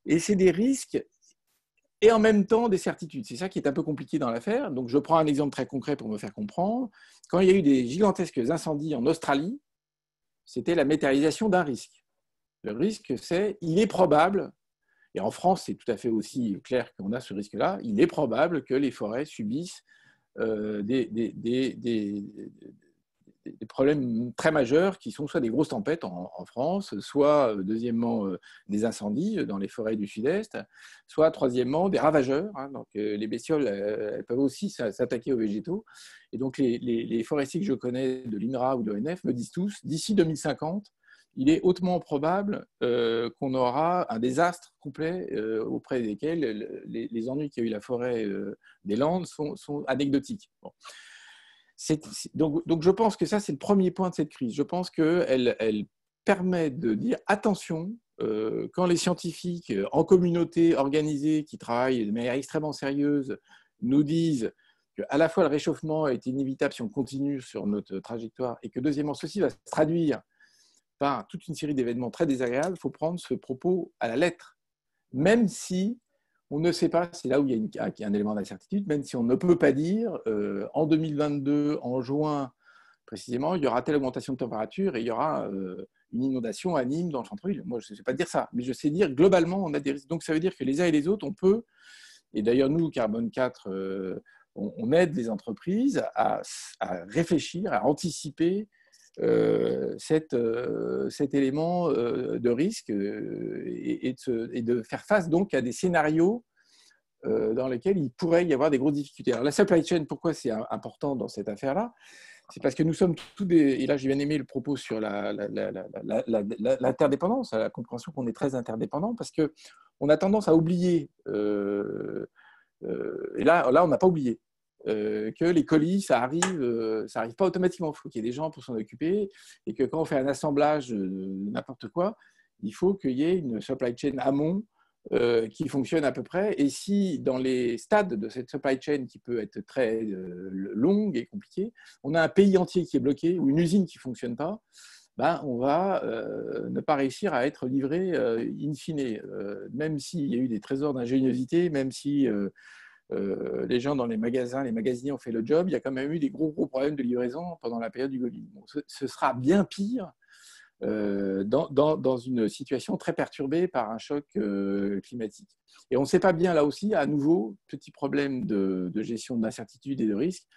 et c'est des risques et en même temps des certitudes. C'est ça qui est un peu compliqué dans l'affaire. Donc je prends un exemple très concret pour me faire comprendre. Quand il y a eu des gigantesques incendies en Australie, c'était la matérialisation d'un risque. Le risque, il est probable, et en France, c'est tout à fait aussi clair qu'on a ce risque-là, il est probable que les forêts subissent des problèmes très majeurs qui sont soit des grosses tempêtes en France, soit, deuxièmement, des incendies dans les forêts du Sud-Est, soit, troisièmement, des ravageurs. Hein, donc, les bestioles, elles peuvent aussi s'attaquer aux végétaux. Et donc, les forestiers que je connais de l'INRA ou de l'ONF me disent tous, d'ici 2050, il est hautement probable qu'on aura un désastre complet auprès desquels les ennuis qu'a eu la forêt des Landes sont anecdotiques. Bon. Donc, je pense que ça, c'est le premier point de cette crise. Je pense qu'elle permet de dire attention, quand les scientifiques en communauté organisée qui travaillent de manière extrêmement sérieuse nous disent qu'à la fois le réchauffement est inévitable si on continue sur notre trajectoire et que deuxièmement, ceci va se traduire par toute une série d'événements très désagréables, il faut prendre ce propos à la lettre, même si on ne sait pas, c'est là où il y a un élément d'incertitude, même si on ne peut pas dire en 2022, en juin précisément, il y aura telle augmentation de température et il y aura une inondation à Nîmes dans le centre-ville. Moi, je ne sais pas dire ça, mais je sais dire globalement, on a des risques. Donc, ça veut dire que les uns et les autres, on peut, et d'ailleurs, nous, Carbone 4, on aide les entreprises à réfléchir, à anticiper cet élément de risque et de faire face donc à des scénarios dans lesquels il pourrait y avoir des grosses difficultés. Alors la supply chain, pourquoi c'est important dans cette affaire-là? C'est parce que nous sommes tous des... Et là, j'ai bien aimé le propos sur l'interdépendance, la compréhension qu'on est très interdépendants, parce qu'on a tendance à oublier, et là, on n'a pas oublié, que les colis, ça arrive pas automatiquement. Il faut qu'il y ait des gens pour s'en occuper et que quand on fait un assemblage de n'importe quoi, il faut qu'il y ait une supply chain amont qui fonctionne à peu près. Et si dans les stades de cette supply chain qui peut être très longue et compliquée, on a un pays entier qui est bloqué ou une usine qui ne fonctionne pas, ben, on va ne pas réussir à être livré in fine. Même s'il y a eu des trésors d'ingéniosité, même si les gens dans les magasins, les magasiniers ont fait le job, il y a quand même eu des gros problèmes de livraison pendant la période du Covid. Bon, ce sera bien pire dans une situation très perturbée par un choc climatique. Et on ne sait pas bien, là aussi, à nouveau, petit problème de gestion de l'incertitude et de risque,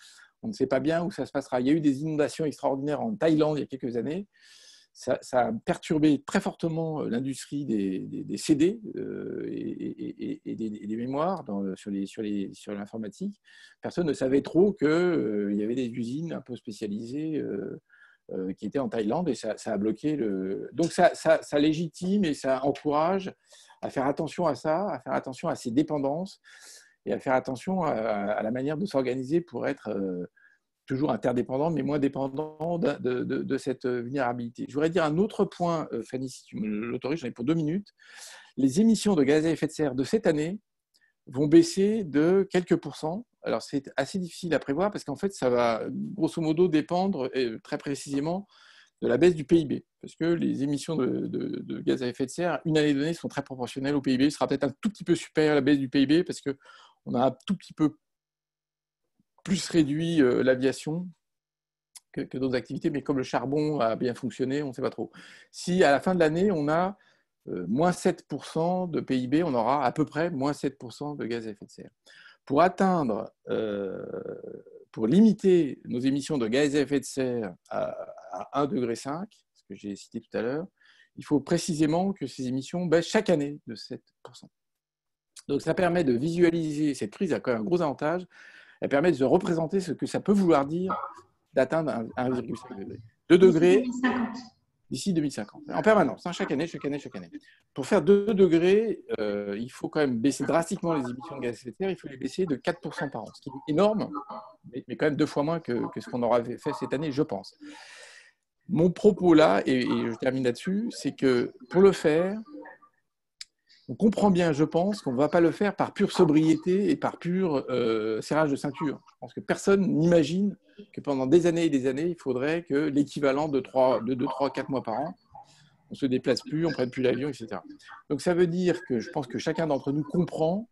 on ne sait pas bien où ça se passera. Il y a eu des inondations extraordinaires en Thaïlande il y a quelques années. Ça a perturbé très fortement l'industrie des CD et des mémoires sur l'informatique. Personne ne savait trop qu'il y avait des usines un peu spécialisées qui étaient en Thaïlande et ça a bloqué le... Donc ça légitime et ça encourage à faire attention à ça, à faire attention à ces dépendances et à faire attention à la manière de s'organiser pour être toujours interdépendant, mais moins dépendant de cette vulnérabilité. Je voudrais dire un autre point, Fanny, si tu me l'autorises, j'en ai pour 2 minutes. Les émissions de gaz à effet de serre de cette année vont baisser de quelques pourcents. Alors, c'est assez difficile à prévoir parce qu'en fait, ça va grosso modo dépendre très précisément de la baisse du PIB. Parce que les émissions de gaz à effet de serre, une année donnée, sont très proportionnelles au PIB. Ce sera peut-être un tout petit peu supérieur à la baisse du PIB parce qu'on a un tout petit peu plus réduit l'aviation que d'autres activités, mais comme le charbon a bien fonctionné, on ne sait pas trop. Si à la fin de l'année, on a moins 7% de PIB, on aura à peu près moins 7% de gaz à effet de serre. Pour atteindre, pour limiter nos émissions de gaz à effet de serre à 1,5 degré, ce que j'ai cité tout à l'heure, il faut précisément que ces émissions baissent chaque année de 7%. Donc ça permet de visualiser, cette crise a quand même un gros avantage, elle permet de se représenter ce que ça peut vouloir dire d'atteindre 1,5 degré. 2 degrés d'ici 2050. En permanence, hein, chaque année. Pour faire 2 degrés, il faut quand même baisser drastiquement les émissions de gaz à effet de serre, il faut les baisser de 4% par an, ce qui est énorme, mais quand même 2 fois moins que ce qu'on aura fait cette année, je pense. Mon propos là, et je termine là-dessus, c'est que pour le faire, on comprend bien, je pense, qu'on ne va pas le faire par pure sobriété et par pur serrage de ceinture. Je pense que personne n'imagine que pendant des années et des années, il faudrait que l'équivalent de 2, 3, 4 mois par an, on ne se déplace plus, on ne prenne plus l'avion, etc. Donc ça veut dire que je pense que chacun d'entre nous comprend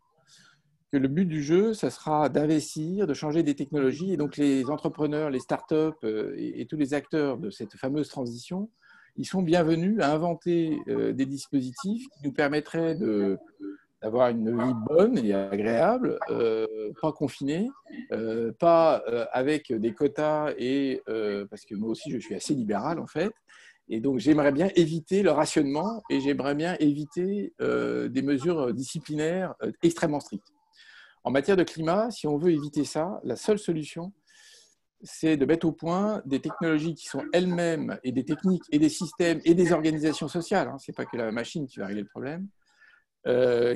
que le but du jeu, ça sera d'investir, de changer des technologies. Et donc les entrepreneurs, les startups et tous les acteurs de cette fameuse transition, ils sont bienvenus à inventer des dispositifs qui nous permettraient d'avoir une vie bonne et agréable, pas confinée, pas avec des quotas, parce que moi aussi je suis assez libéral en fait, et donc j'aimerais bien éviter le rationnement et j'aimerais bien éviter des mesures disciplinaires extrêmement strictes. En matière de climat, si on veut éviter ça, la seule solution, c'est de mettre au point des technologies qui sont elles-mêmes, et des techniques, et des systèmes, et des organisations sociales, hein, ce n'est pas que la machine qui va régler le problème,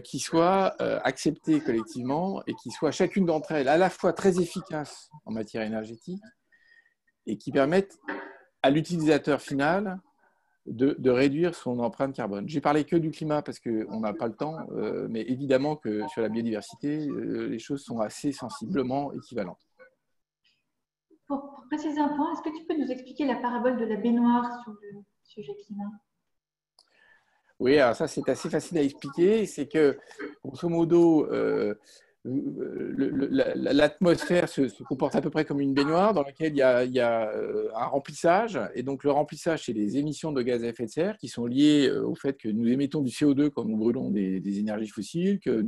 qui soient acceptées collectivement et qui soient chacune d'entre elles à la fois très efficaces en matière énergétique et qui permettent à l'utilisateur final de réduire son empreinte carbone. J'ai parlé que du climat parce qu'on n'a pas le temps, mais évidemment que sur la biodiversité, les choses sont assez sensiblement équivalentes. Pour préciser un point, est-ce que tu peux nous expliquer la parabole de la baignoire sur le sujet climat? Oui, alors ça c'est assez facile à expliquer. C'est que, grosso modo, l'atmosphère se comporte à peu près comme une baignoire dans laquelle il y a un remplissage. Et donc le remplissage, c'est les émissions de gaz à effet de serre qui sont liées au fait que nous émettons du CO2 quand nous brûlons des énergies fossiles, que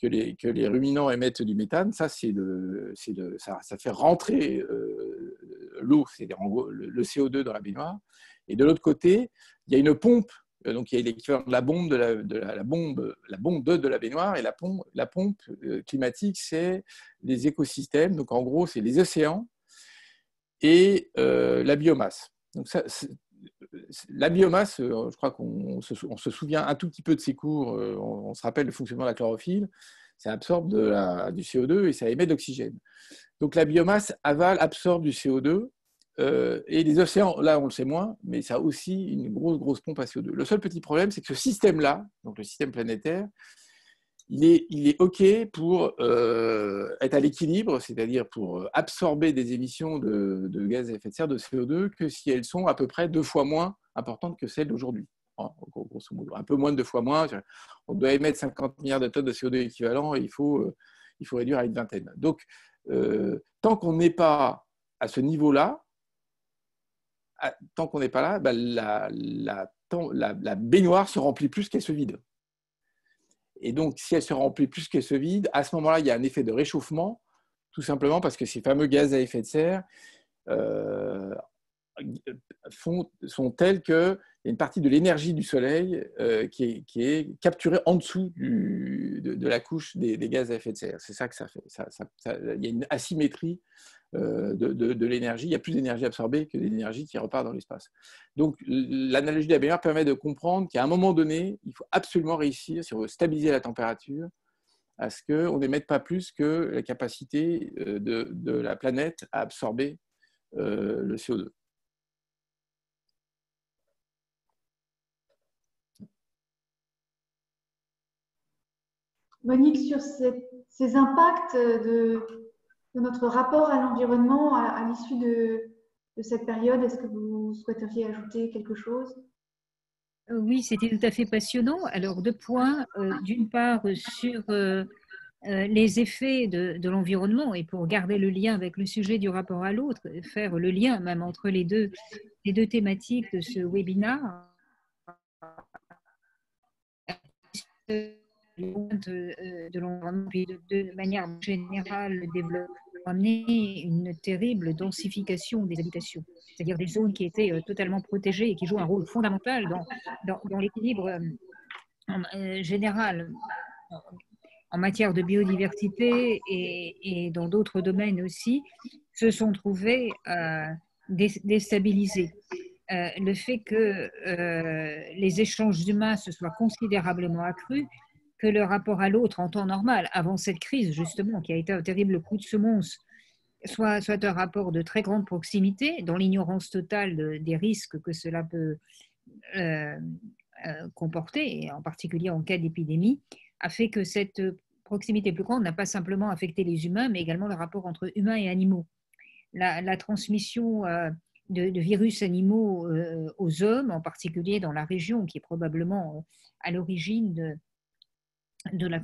les ruminants émettent du méthane. Ça, ça fait rentrer l'eau, c'est-à-dire le CO2 dans la baignoire. Et de l'autre côté, il y a une pompe. Donc, il y a l'équivalent de la bombe de la baignoire, et la pompe climatique, c'est les écosystèmes. Donc, en gros, c'est les océans et la biomasse. Donc, la biomasse, je crois qu'on se souvient un tout petit peu de ces cours, on se rappelle le fonctionnement de la chlorophylle, ça absorbe du CO2 et ça émet de l'oxygène. Donc, la biomasse absorbe du CO2. Et les océans, là, on le sait moins, mais ça a aussi une grosse pompe à CO2. Le seul petit problème, c'est que ce système-là, donc le système planétaire, il est OK pour être à l'équilibre, c'est-à-dire pour absorber des émissions de gaz à effet de serre, de CO2, que si elles sont à peu près 2 fois moins importantes que celles d'aujourd'hui. Grosso modo, un peu moins de 2 fois moins. On doit émettre 50 milliards de tonnes de CO2 équivalent et il faut réduire à une vingtaine. Donc, tant qu'on n'est pas à ce niveau-là, tant qu'on n'est pas là, bah, la baignoire se remplit plus qu'elle se vide. Et donc, si elle se remplit plus qu'elle se vide, à ce moment-là, il y a un effet de réchauffement, tout simplement parce que ces fameux gaz à effet de serre sont tels qu'il y a une partie de l'énergie du Soleil qui est capturée en dessous de la couche des gaz à effet de serre. C'est ça que ça fait. Il y a une asymétrie de l'énergie. Il y a plus d'énergie absorbée que d'énergie qui repart dans l'espace. Donc, l'analogie de la baignoire permet de comprendre qu'à un moment donné, il faut absolument réussir, si on veut stabiliser la température, à ce qu'on n'émette pas plus que la capacité de la planète à absorber le CO2. Monique, sur ces impacts de notre rapport à l'environnement à l'issue de cette période, est-ce que vous souhaiteriez ajouter quelque chose? Oui, c'était tout à fait passionnant. Alors, 2 points. D'une part, sur les effets de l'environnement, et pour garder le lien avec le sujet du rapport à l'autre, faire le lien même entre les deux thématiques de ce webinaire. De l'environnement, puis de manière générale, le développement a amené une terrible densification des habitations, c'est-à-dire des zones qui étaient totalement protégées et qui jouent un rôle fondamental dans l'équilibre général en matière de biodiversité et dans d'autres domaines aussi, se sont trouvées déstabilisées. Le fait que les échanges humains se soient considérablement accrus, que le rapport à l'autre en temps normal, avant cette crise justement, qui a été un terrible coup de semonce, soit un rapport de très grande proximité, dans l'ignorance totale des risques que cela peut comporter, et en particulier en cas d'épidémie, a fait que cette proximité plus grande n'a pas simplement affecté les humains, mais également le rapport entre humains et animaux. La transmission de virus animaux aux hommes, en particulier dans la région qui est probablement à l'origine de la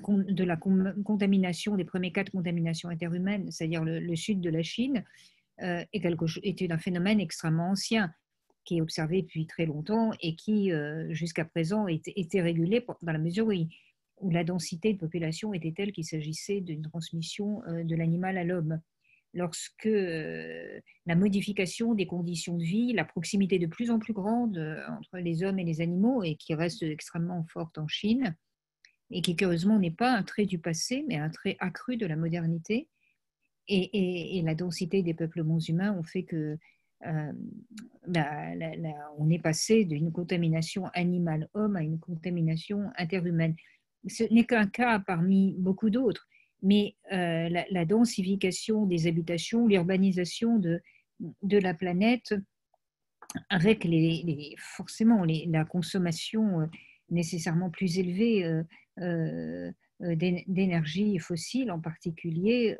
contamination, des premiers cas de contamination interhumaine, c'est-à-dire le sud de la Chine, est un phénomène extrêmement ancien qui est observé depuis très longtemps et qui, jusqu'à présent, était régulé dans la mesure où la densité de population était telle qu'il s'agissait d'une transmission de l'animal à l'homme. Lorsque la modification des conditions de vie, la proximité de plus en plus grande entre les hommes et les animaux, et qui reste extrêmement forte en Chine, et qui curieusement n'est pas un trait du passé, mais un trait accru de la modernité, et la densité des peuplements humains ont fait que on est passé d'une contamination animale-homme à une contamination interhumaine. Ce n'est qu'un cas parmi beaucoup d'autres, mais la densification des habitations, l'urbanisation de la planète, avec forcément la consommation nécessairement plus élevée d'énergie fossile en particulier,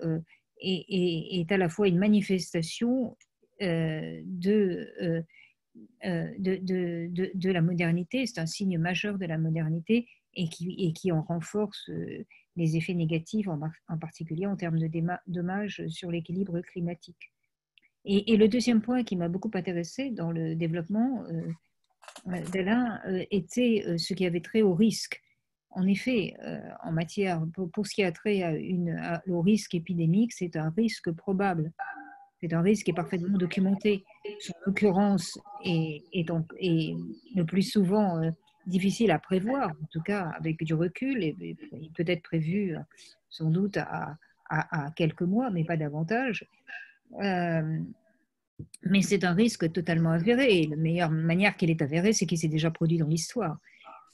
est à la fois une manifestation de la modernité, c'est un signe majeur de la modernité, et qui en renforce les effets négatifs, en particulier en termes de dommages sur l'équilibre climatique. Et le deuxième point qui m'a beaucoup intéressé dans le développement d'Alain était ce qui avait trait au risque. En effet, en matière, pour ce qui a trait au risque épidémique, c'est un risque probable. C'est un risque qui est parfaitement documenté. Son occurrence est le plus souvent difficile à prévoir, en tout cas avec du recul, et peut être prévu sans doute à quelques mois, mais pas davantage. Mais c'est un risque totalement avéré. La meilleure manière qu'il est avéré, c'est qu'il s'est déjà produit dans l'histoire.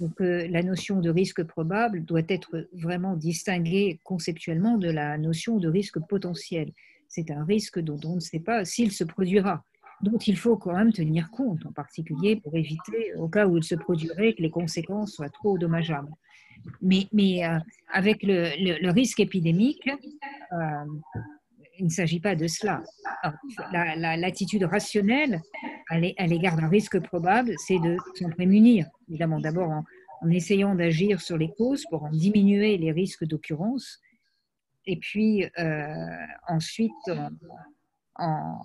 Donc la notion de risque probable doit être vraiment distinguée conceptuellement de la notion de risque potentiel. C'est un risque dont on ne sait pas s'il se produira, dont il faut quand même tenir compte, en particulier pour éviter, au cas où il se produirait, que les conséquences soient trop dommageables. Mais avec le risque épidémique, il ne s'agit pas de cela. L'attitude rationnelle à l'égard d'un risque probable, c'est de s'en prémunir. Évidemment, d'abord en essayant d'agir sur les causes pour en diminuer les risques d'occurrence, et puis ensuite en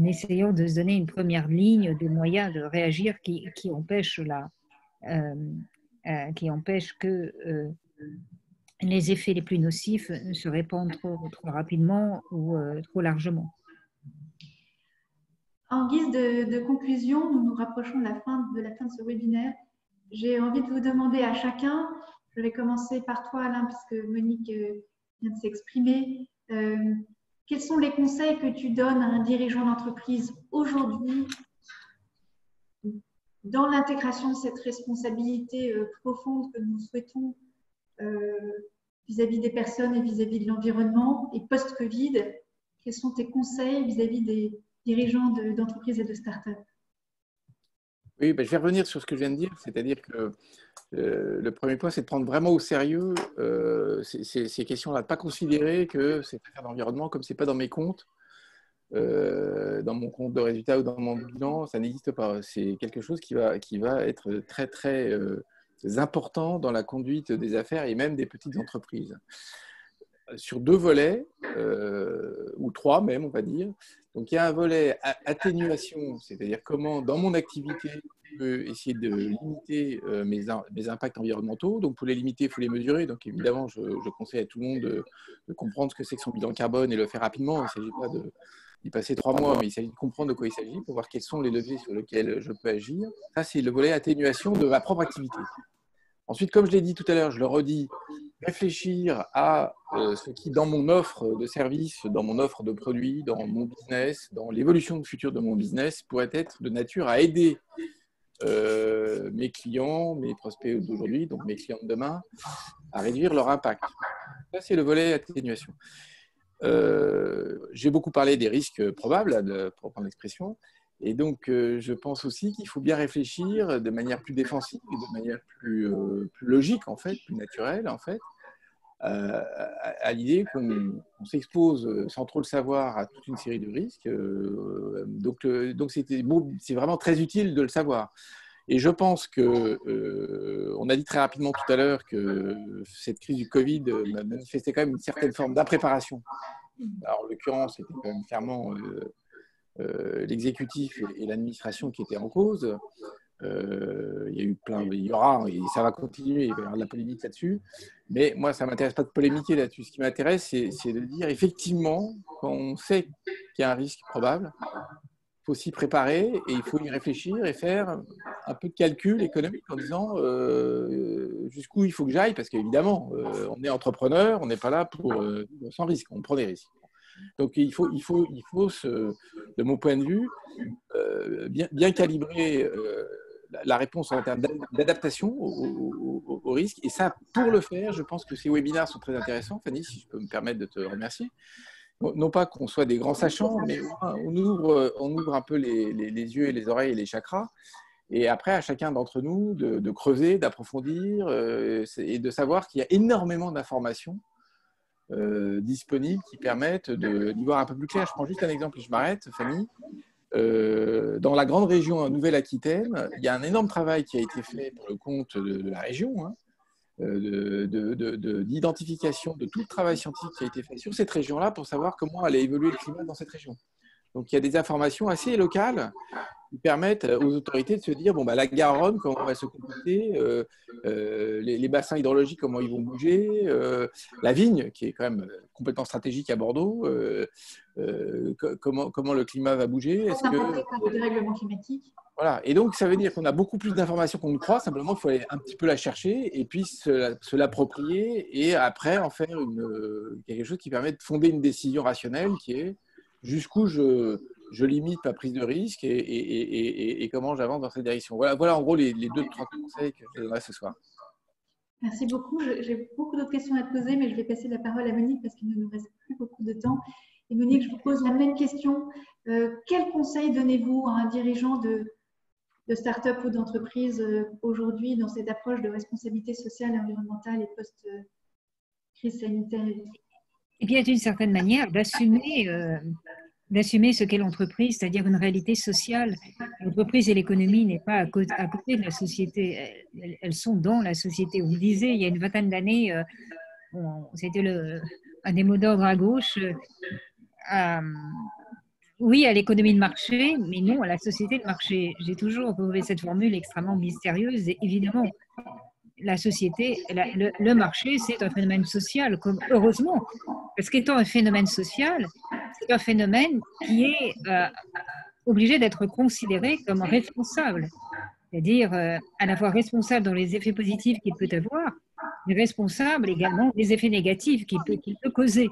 essayant de se donner une première ligne de moyens de réagir qui empêchent que les effets les plus nocifs se répandent trop rapidement ou trop largement. En guise de conclusion, nous nous rapprochons de la fin de ce webinaire. J'ai envie de vous demander à chacun, je vais commencer par toi Alain, puisque Monique vient de s'exprimer, quels sont les conseils que tu donnes à un dirigeant d'entreprise aujourd'hui dans l'intégration de cette responsabilité profonde que nous souhaitons vis-à-vis des personnes et vis-à-vis de l'environnement, et post-Covid, quels sont tes conseils vis-à-vis des dirigeants d'entreprises et de start-up? Oui, je vais revenir sur ce que je viens de dire, c'est-à-dire que le premier point, c'est de prendre vraiment au sérieux ces questions-là, de ne pas considérer que cette affaire d'environnement, comme ce n'est pas dans mes comptes, dans mon compte de résultats ou dans mon bilan, ça n'existe pas. C'est quelque chose qui va être très, très important dans la conduite des affaires et même des petites entreprises. Sur deux volets, ou trois même, on va dire. Donc, il y a un volet atténuation, c'est-à-dire comment, dans mon activité, je peux essayer de limiter mes impacts environnementaux. Donc, pour les limiter, il faut les mesurer. Donc, évidemment, je conseille à tout le monde de comprendre ce que c'est que son bilan carbone et le faire rapidement. Il ne s'agit pas d'y passer 3 mois, mais il s'agit de comprendre de quoi il s'agit pour voir quels sont les leviers sur lesquels je peux agir. Ça, c'est le volet atténuation de ma propre activité. Ensuite, comme je l'ai dit tout à l'heure, je le redis, réfléchir à ce qui, dans mon offre de services, dans mon offre de produits, dans mon business, dans l'évolution future de mon business, pourrait être de nature à aider mes clients, mes prospects d'aujourd'hui, donc mes clients de demain, à réduire leur impact. Ça, c'est le volet atténuation. J'ai beaucoup parlé des risques probables, pour prendre l'expression. Et donc, je pense aussi qu'il faut bien réfléchir de manière plus défensive et de manière plus logique, en fait, plus naturelle, en fait, à l'idée qu'on s'expose sans trop le savoir à toute une série de risques. Donc c'est vraiment très utile de le savoir. Et je pense que, on a dit très rapidement tout à l'heure que cette crise du Covid manifestait quand même une certaine forme d'impréparation. Alors, en l'occurrence, c'était quand même clairement l'exécutif et l'administration qui étaient en cause. Il y a eu il y aura, et ça va continuer, il va y avoir de la polémique là-dessus. Mais moi, ça ne m'intéresse pas de polémiquer là-dessus. Ce qui m'intéresse, c'est de dire, effectivement, quand on sait qu'il y a un risque probable, il faut s'y préparer et il faut y réfléchir et faire un peu de calcul économique en disant jusqu'où il faut que j'aille, parce qu'évidemment, on est entrepreneur, on n'est pas là pour sans risque, on prend des risques. Donc il faut de mon point de vue, bien calibrer la réponse en termes d'adaptation au risque. Et ça, pour le faire, je pense que ces webinaires sont très intéressants. Fanny, si je peux me permettre de te remercier. Non pas qu'on soit des grands sachants, mais on ouvre un peu les yeux et les oreilles et les chakras. Et après, à chacun d'entre nous de creuser, d'approfondir et de savoir qu'il y a énormément d'informations disponibles qui permettent d'y voir un peu plus clair. Je prends juste un exemple et je m'arrête, Fanny. Dans la grande région Nouvelle-Aquitaine, il y a un énorme travail qui a été fait pour le compte de la région, hein, d'identification de tout le travail scientifique qui a été fait sur cette région-là pour savoir comment allait évoluer le climat dans cette région. Donc il y a des informations assez locales qui permettent aux autorités de se dire, bon, bah, la Garonne, comment va se comporter, les bassins hydrologiques, comment ils vont bouger, la vigne, qui est quand même complètement stratégique à Bordeaux, comment le climat va bouger. Est-ce que le dérèglement climatique? Voilà. Et donc, ça veut dire qu'on a beaucoup plus d'informations qu'on ne croit, simplement il faut aller un petit peu la chercher et puis se l'approprier et après en faire quelque chose qui permet de fonder une décision rationnelle qui est jusqu'où je limite ma prise de risque et comment j'avance dans cette direction. Voilà en gros les 2-3 conseils que je donnerai ce soir. Merci beaucoup. J'ai beaucoup d'autres questions à te poser, mais je vais passer la parole à Monique parce qu'il ne nous reste plus beaucoup de temps. Et Monique, je vous pose la même question. Quel conseil donnez-vous à un dirigeant de start-up ou d'entreprise aujourd'hui dans cette approche de responsabilité sociale et environnementale et post-crise sanitaire? Eh bien, d'une certaine manière, d'assumer ce qu'est l'entreprise, c'est-à-dire une réalité sociale. L'entreprise et l'économie n'est pas à côté de la société, elles sont dans la société. On disait il y a une vingtaine d'années, c'était un des mots d'ordre à gauche, oui à l'économie de marché, mais non à la société de marché. J'ai toujours trouvé cette formule extrêmement mystérieuse et évidemment, la société, le marché, c'est un phénomène social, heureusement, parce qu'étant un phénomène social, c'est un phénomène qui est obligé d'être considéré comme responsable, c'est-à-dire à la fois responsable dans les effets positifs qu'il peut avoir, mais responsable également des effets négatifs qu'il peut causer.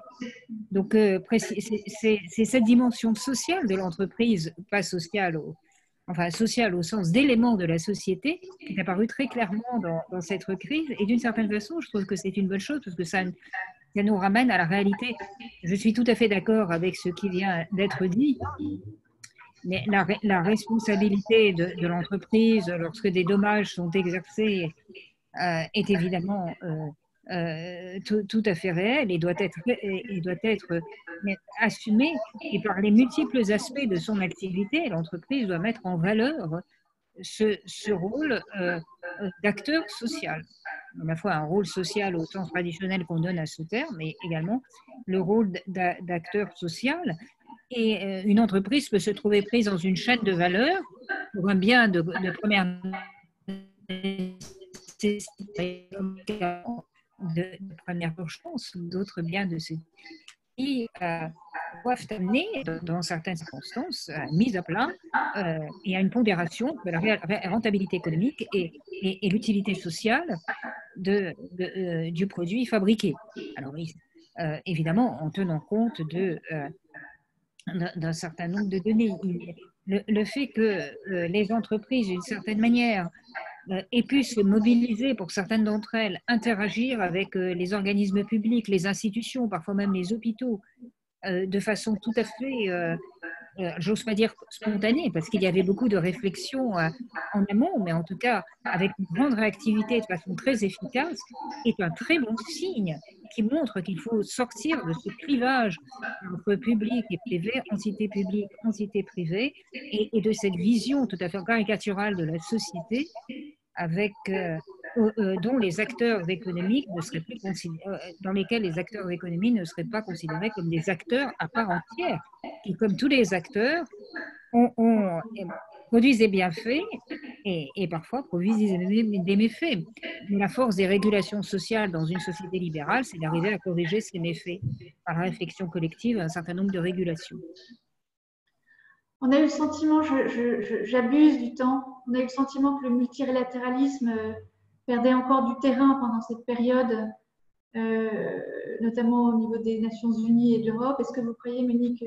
Donc, c'est cette dimension sociale de l'entreprise, pas sociale sociale au sens d'élément de la société, qui est apparu très clairement dans cette crise. Et d'une certaine façon, je trouve que c'est une bonne chose parce que ça nous ramène à la réalité. Je suis tout à fait d'accord avec ce qui vient d'être dit, mais la responsabilité de l'entreprise lorsque des dommages sont exercés est évidemment tout à fait réel et doit être assumé. Et par les multiples aspects de son activité, l'entreprise doit mettre en valeur ce rôle d'acteur social. À la fois un rôle social au sens traditionnel qu'on donne à ce terme, mais également le rôle d'acteur social. Et une entreprise peut se trouver prise dans une chaîne de valeur pour un bien de première nécessité, de première urgence ou d'autres biens de ce type qui doivent amener, dans certaines circonstances, à une mise à plat et à une pondération de la rentabilité économique et l'utilité sociale du produit fabriqué. Alors, évidemment, en tenant compte d'un certain nombre de données. Le fait que les entreprises, d'une certaine manière, aient pu se mobiliser pour certaines d'entre elles, interagir avec les organismes publics, les institutions, parfois même les hôpitaux, de façon tout à fait, j'ose pas dire spontanée, parce qu'il y avait beaucoup de réflexions en amont, mais en tout cas avec une grande réactivité de façon très efficace, est un très bon signe qui montre qu'il faut sortir de ce clivage entre public et privé, entité publique, entité privée, et de cette vision tout à fait caricaturale de la société avec dont les acteurs économiques ne seraient plus dans lesquels les acteurs économiques ne seraient pas considérés comme des acteurs à part entière, qui, comme tous les acteurs, produisent des bienfaits et parfois produisent des méfaits. Mais la force des régulations sociales dans une société libérale, c'est d'arriver à corriger ces méfaits par la réflexion collective, un certain nombre de régulations. On a eu le sentiment, j'abuse du temps, on a eu le sentiment que le multilatéralisme perdait encore du terrain pendant cette période, notamment au niveau des Nations Unies et de l'Europe. Est-ce que vous croyez, Monique,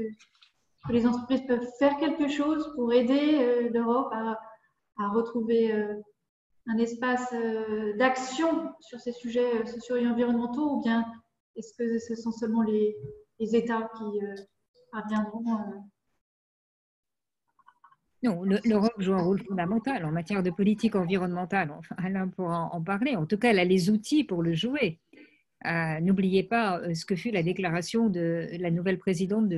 que les entreprises peuvent faire quelque chose pour aider l'Europe à retrouver un espace d'action sur ces sujets sociaux et environnementaux, ou bien est-ce que ce sont seulement les États qui parviendront Non, l'Europe joue un rôle fondamental en matière de politique environnementale. Enfin, Alain pourra en parler. En tout cas, elle a les outils pour le jouer. N'oubliez pas ce que fut la déclaration de la nouvelle présidente de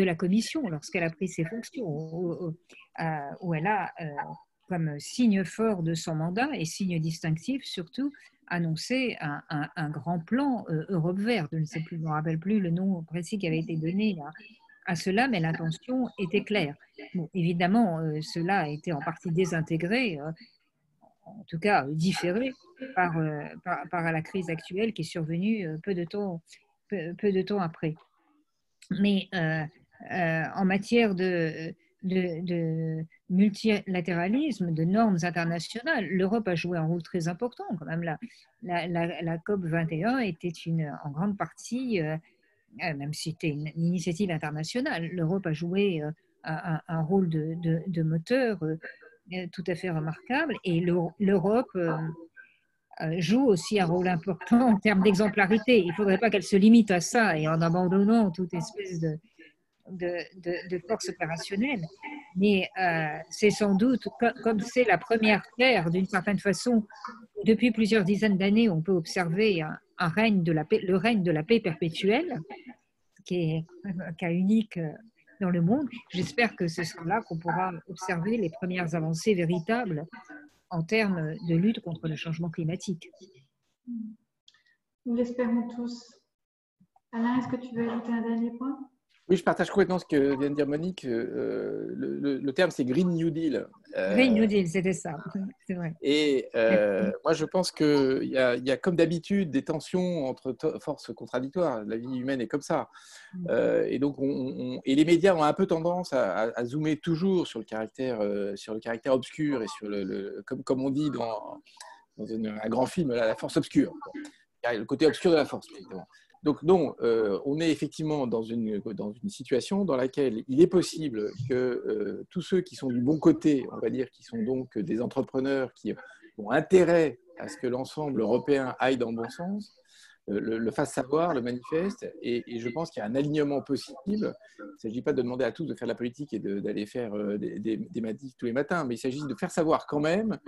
la Commission lorsqu'elle a pris ses fonctions, où elle a, comme signe fort de son mandat et signe distinctif surtout, annoncé un grand plan Europe verte. Je ne me rappelle plus le nom précis qui avait été donné à cela, mais l'intention était claire. Bon, évidemment, cela a été en partie désintégré, en tout cas différé par la crise actuelle qui est survenue peu de temps après. Mais en matière de multilatéralisme, de normes internationales, l'Europe a joué un rôle très important. Quand même, la COP 21 était en grande partie, même si c'était une initiative internationale, l'Europe a joué un rôle de moteur tout à fait remarquable. Et l'Europe joue aussi un rôle important en termes d'exemplarité. Il ne faudrait pas qu'elle se limite à ça et en abandonnant toute espèce de force opérationnelle. Mais c'est sans doute, comme c'est la première terre, d'une certaine façon, depuis plusieurs dizaines d'années, on peut observer le règne de la paix perpétuelle, qui est un cas unique dans le monde. J'espère que ce sera là qu'on pourra observer les premières avancées véritables en termes de lutte contre le changement climatique. Nous l'espérons tous. Alain, est-ce que tu veux ajouter un dernier point? Oui, je partage complètement ce que vient de dire Monique. Le terme, c'est Green New Deal. Green New Deal, c'était ça, c'est vrai. Et moi, je pense qu'il y a comme d'habitude des tensions entre forces contradictoires. La vie humaine est comme ça. Et donc, et les médias ont un peu tendance à zoomer toujours sur le caractère obscur et sur comme on dit dans un grand film, la force obscure. Le côté obscur de la force, évidemment. Donc, on est effectivement dans une situation dans laquelle il est possible que tous ceux qui sont du bon côté, on va dire, qui sont donc des entrepreneurs qui ont intérêt à ce que l'ensemble européen aille dans le bon sens, le fassent savoir, le manifestent. Et je pense qu'il y a un alignement possible. Il ne s'agit pas de demander à tous de faire de la politique et d'aller faire des manifs tous les matins, mais il s'agit de faire savoir quand même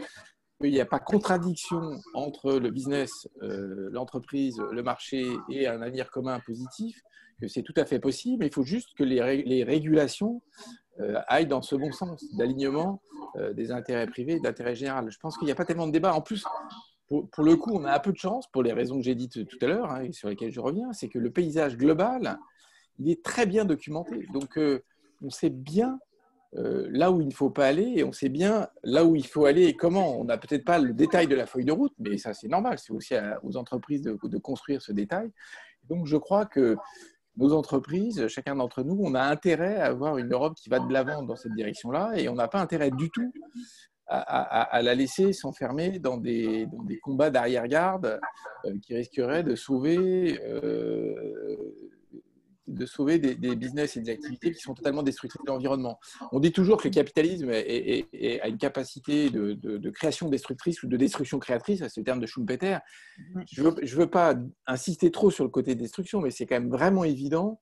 qu'il n'y a pas contradiction entre le business, l'entreprise, le marché et un avenir commun positif, que c'est tout à fait possible. Il faut juste que les régulations aillent dans ce bon sens d'alignement des intérêts privés et d'intérêt général. Je pense qu'il n'y a pas tellement de débat. En plus, pour le coup, on a un peu de chance, pour les raisons que j'ai dites tout à l'heure, et sur lesquelles je reviens, c'est que le paysage global, il est très bien documenté. Donc, on sait bien là où il ne faut pas aller, et on sait bien là où il faut aller et comment. On n'a peut-être pas le détail de la feuille de route, mais ça c'est normal, c'est aussi aux entreprises de construire ce détail. Donc je crois que nos entreprises, chacun d'entre nous, on a intérêt à avoir une Europe qui va de l'avant dans cette direction-là, et on n'a pas intérêt du tout à la laisser s'enfermer dans des combats d'arrière-garde qui risqueraient de sauver des business et des activités qui sont totalement destructrices de l'environnement. On dit toujours que le capitalisme a une capacité de création destructrice ou de destruction créatrice, c'est le terme de Schumpeter. Je ne veux pas insister trop sur le côté destruction, mais c'est quand même vraiment évident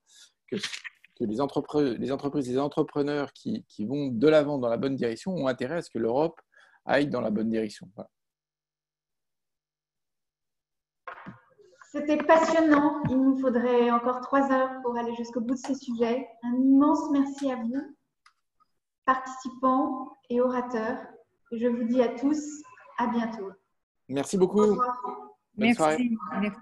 que les entreprises et les entrepreneurs qui vont de l'avant dans la bonne direction ont intérêt à ce que l'Europe aille dans la bonne direction. Voilà. C'était passionnant. Il nous faudrait encore 3 heures pour aller jusqu'au bout de ces sujets. Un immense merci à vous, participants et orateurs. Et je vous dis à tous, à bientôt. Merci beaucoup. Au revoir. Bonne soirée. Merci.